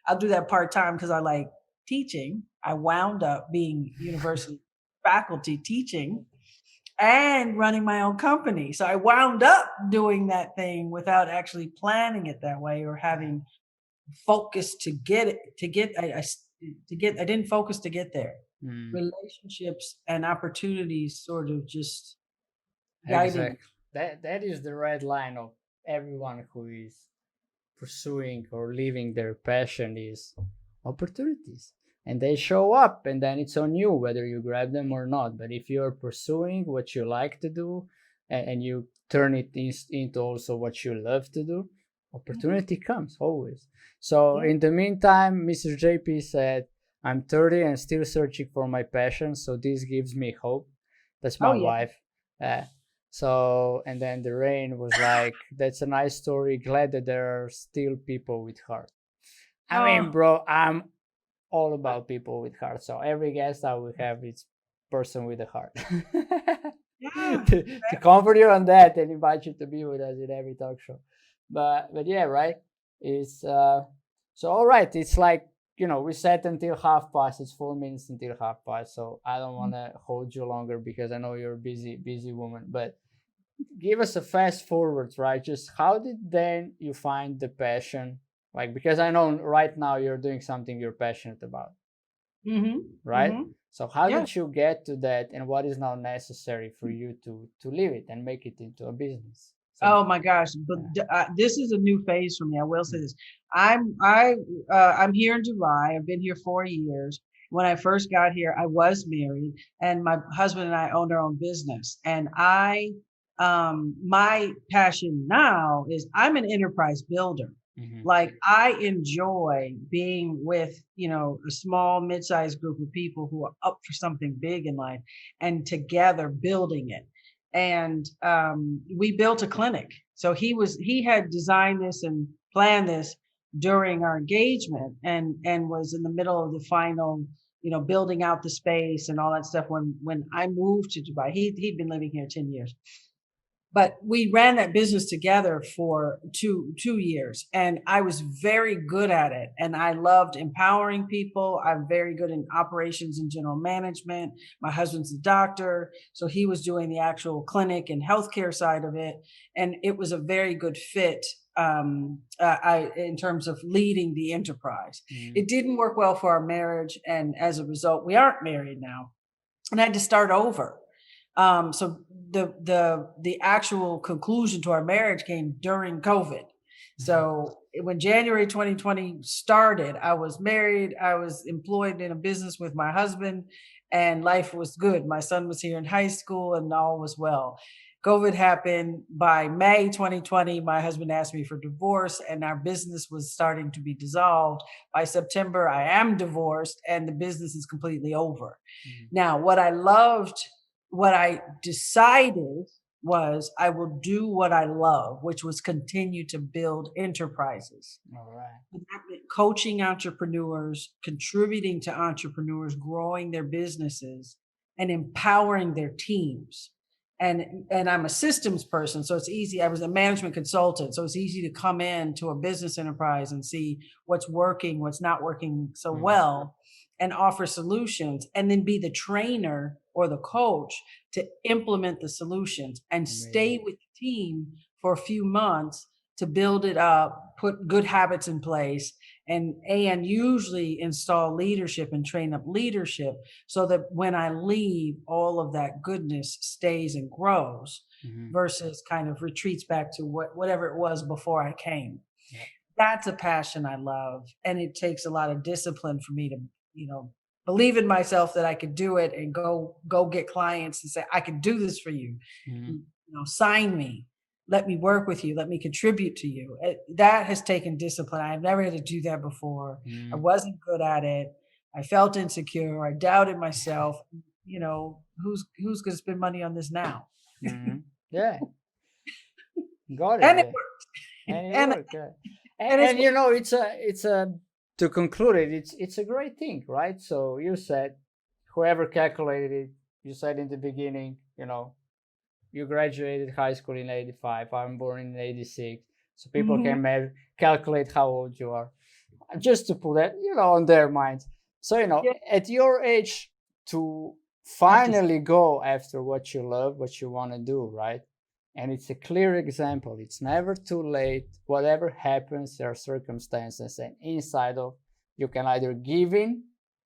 I'll do that part-time because I like teaching. I wound up being university faculty teaching and running my own company. So I wound up doing that thing without actually planning it that way or having focus to get it, I didn't focus to get there. Relationships and opportunities sort of just guided. Exactly. That is the red line of everyone who is pursuing or living their passion is opportunities. And they show up, and then it's on you whether you grab them or not. But if you're pursuing what you like to do and you turn it into also what you love to do, opportunity comes always. So in the meantime, Mr. JP said, I'm 30 and still searching for my passion. So this gives me hope. That's my wife. And then the rain was like, that's a nice story. Glad that there are still people with heart. I mean, bro, I'm all about people with heart. So every guest I will have is person with a heart. to comfort you on that and invite you to be with us in every talk show. But yeah, right. It's so all right. It's like, we set until past. It's 4 minutes until past. So I don't want to hold you longer because I know you're a busy woman. But give us a fast forward, right? Just how did then you find the passion? Like, because I know right now you're doing something you're passionate about, Mm-hmm. right? Mm-hmm. So how Yeah. did you get to that, and what is now necessary for you to live it and make it into a business? So Oh my gosh, but yeah. this is a new phase for me. I will say Mm, this. I'm here in July. I've been here 4 years. When I first got here, I was married, and my husband and I owned our own business. And my passion now is I'm an enterprise builder. mhm, Like I enjoy being with, a small, mid-sized group of people who are up for something big in life and together building it. And we built a clinic. So he had designed this and planned this during our engagement, and was in the middle of the final, building out the space and all that stuff when I moved to Dubai. He'd been living here 10 years, but we ran that business together for two years, and I was very good at it, and I loved empowering people. I'm very good in operations and general management. My husband's a doctor, so he was doing the actual clinic and healthcare side of it, and it was a very good fit. In terms of leading the enterprise, mhm, it didn't work well for our marriage, and as a result we aren't married now, and I had to start over. So the actual conclusion to our marriage came during COVID. mhm, So when January 2020 started, I was married, I was employed in a business with my husband, and life was good. My son was here in high school, and all was well. COVID happened. By May 2020, my husband asked me for divorce, and our business was starting to be dissolved. By September, I am divorced, and the business is completely over. mhm. Now, what I decided was I will do what I love, which was continue to build enterprises. All right. Coaching entrepreneurs, contributing to entrepreneurs, growing their businesses, and empowering their teams. And I'm a systems person, so it's easy. I was a management consultant, so it's easy to come in to a business enterprise and see what's working, what's not working so Mm, well, and offer solutions, and then be the trainer or the coach to implement the solutions and stay amazing. with the team for a few months to build it up, put good habits in place, and usually install leadership and train up leadership so that when I leave, all of that goodness stays and grows Mhm. versus kind of retreats back to whatever it was before I came. Yeah. That's a passion I love, and it takes a lot of discipline for me to, you know, believe in myself that I could do it and go get clients and say, I can do this for you. Mhm, Sign me, let me work with you, let me contribute to you. That has taken discipline. I've never had to do that before. I mhm. wasn't good at it. I felt insecure. I doubted myself. Who's going to spend money on this now? Mhm. Yeah, got it. And it Yeah, worked. and it and worked. Yeah. and it's And it's a to conclude it. It's a great thing, right? So you said whoever calculated it, you said in the beginning, you graduated high school in '85. I'm born in '86, so people mhm. can calculate how old you are, just to put that on their minds. So Yeah, at your age, to have to. finally go after what you love, what you want to do, right? And it's a clear example. It's never too late. Whatever happens, there are circumstances, and inside of you can either give in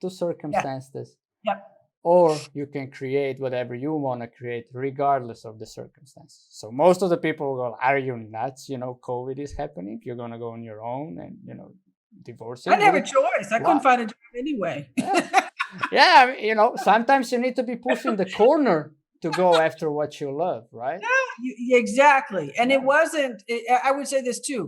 to Yeah, circumstances, yeah. or you can create whatever you want to create regardless of the circumstances. So most of the people go, are you nuts? COVID is happening, you're going to go on your own and I divorcing didn't have with a choice. I couldn't what? find a job anyway. Yeah, yeah, sometimes you need to be pushed in the corner to go after what you love, right? Exactly. And it Yeah. wasn't, I would say this too,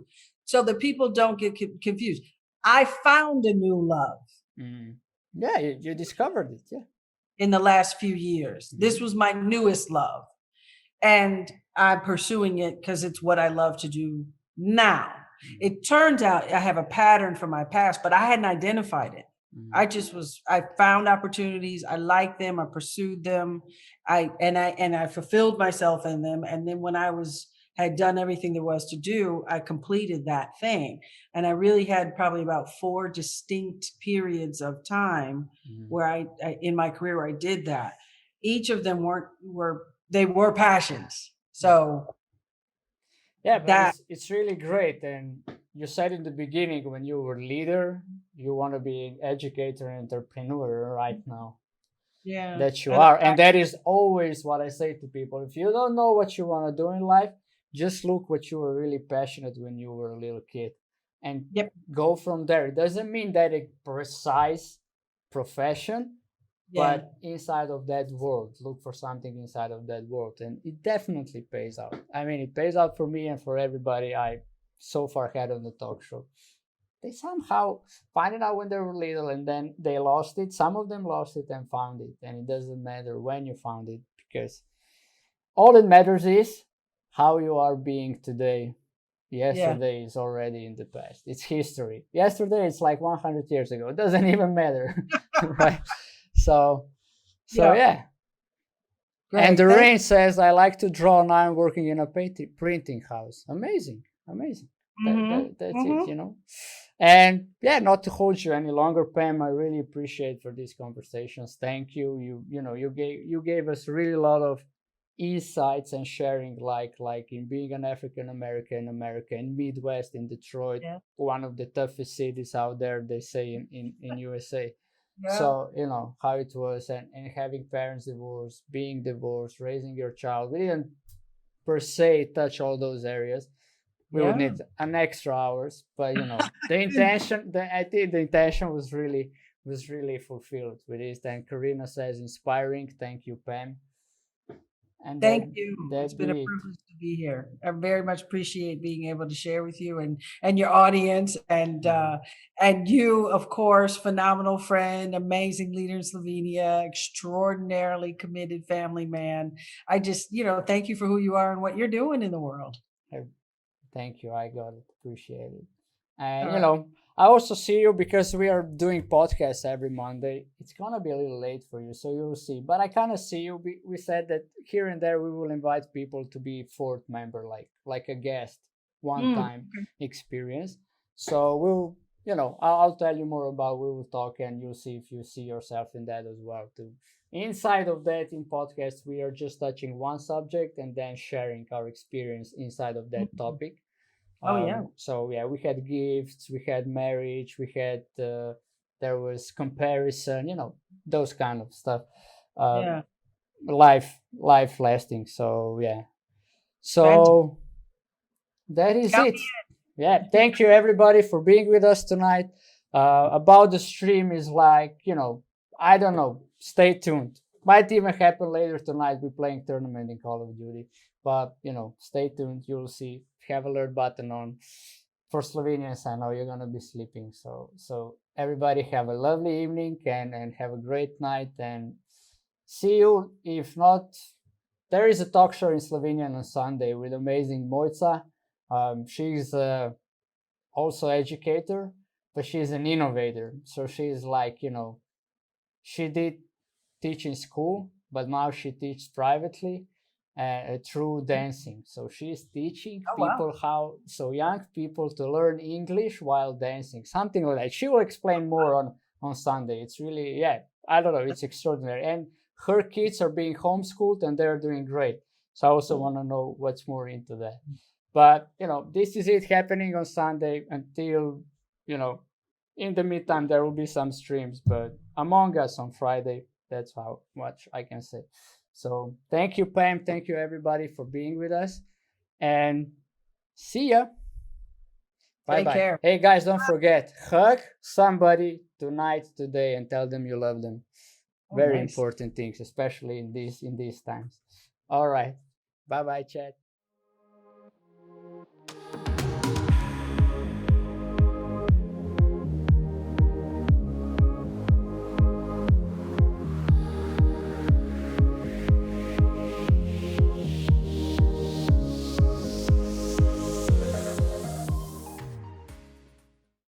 so that people don't get confused. I found a new love Mm. Yeah, you discovered it. Yeah. in the last few years. This Mhm. was my newest love. And I'm pursuing it because it's what I love to do now. Mhm. It turns out I have a pattern from my past, but I hadn't identified it. Mhm. I found opportunities, I liked them, I pursued them, I fulfilled myself in them. And then when I had done everything there was to do, I completed that thing. And I really had probably about four distinct periods of time Mhm. where in my career where I did that. Each of them were passions. So Yeah, but that, it's really great. And you said in the beginning when you were leader, you want to be an educator and entrepreneur right now. yeah, That you are. And that is always what I say to people. If you don't know what you want to do in life, just look what you were really passionate when you were a little kid and yep, go from there. It doesn't mean that a precise profession, yeah, but inside of that world, look for something inside of that world. And it definitely pays out. I mean, it pays out for me and for everybody I so far had on the talk show. They somehow find it out when they were little and then they lost it. Some of them lost it and found it. And it doesn't matter when you found it, because all that matters is how you are being today. yeah, Yesterday is already in the past. It's history. Yesterday it's like 100 years ago. It doesn't even matter. Right? So yeah. yeah. Great. And the Thank rain says, I like to draw. Now I'm working in a printing house. Amazing. Amazing. That's it, you know. And yeah, not to hold you any longer, Pam, I really appreciate for these conversations. Thank you. You gave us really a lot of insights and sharing, like in being an African American in America, in Midwest, in Detroit, Yeah. one of the toughest cities out there, they say in USA. Yeah. So you know how it was, and having parents divorced, being divorced, raising your child. We didn't per se touch all those areas. We would need an extra hours, but you know the intention. I think the intention was really fulfilled with this. And Karina says, inspiring. Thank you, Pam. And Thank you. It's that been a be it. privilege to be here. I very much appreciate being able to share with you and your audience and you, of course, phenomenal friend, amazing leader in Slovenia, extraordinarily committed family man. I just, thank you for who you are and what you're doing in the world. Thank you. I got it. Appreciate it. And All you right. know, I also see you because we are doing podcasts every Monday. It's gonna be a little late for you, so you'll see. But I kind of see you. We said that here and there we will invite people to be fourth member, like a guest, one time experience. So we'll, you know, I'll tell you more about. We will talk, and you'll see if you see yourself in that as well too. Inside of that, in podcast, we are just touching one subject and then sharing our experience inside of that topic. Oh yeah. So yeah, we had gifts, we had marriage, we had there was comparison, you know, those kind of stuff. Yeah. Life lasting. So yeah. So that is Count it. Yeah. Thank you everybody for being with us tonight. About the stream is like, you know, I don't know. Stay tuned. Might even happen later tonight. We're playing tournament in Call of Duty. But you know, stay tuned. You'll see. Have alert button on. For Slovenians, I know you're gonna be sleeping. So everybody have a lovely evening and have a great night and see you. If not, there is a talk show in Slovenian on Sunday with amazing Mojca. She's also educator, but she's an innovator. So she's like, you know, she did teach in school, but now she teaches privately through dancing. So she's teaching people how, so young people to learn English while dancing, something like that. She will explain more on Sunday. It's really, yeah, I don't know, it's extraordinary. And her kids are being homeschooled and they're doing great. So I also want to know what's more into that. But, you know, this is it happening on Sunday until, you know, in the meantime, there will be some streams, but Among Us on Friday, that's how much I can say. So thank you, Pam. Thank you, everybody, for being with us. And see ya. Bye-bye. Take care. Hey, guys, don't forget, hug somebody tonight, today, and tell them you love them. Very important things, especially in these times. All right. Bye-bye, chat.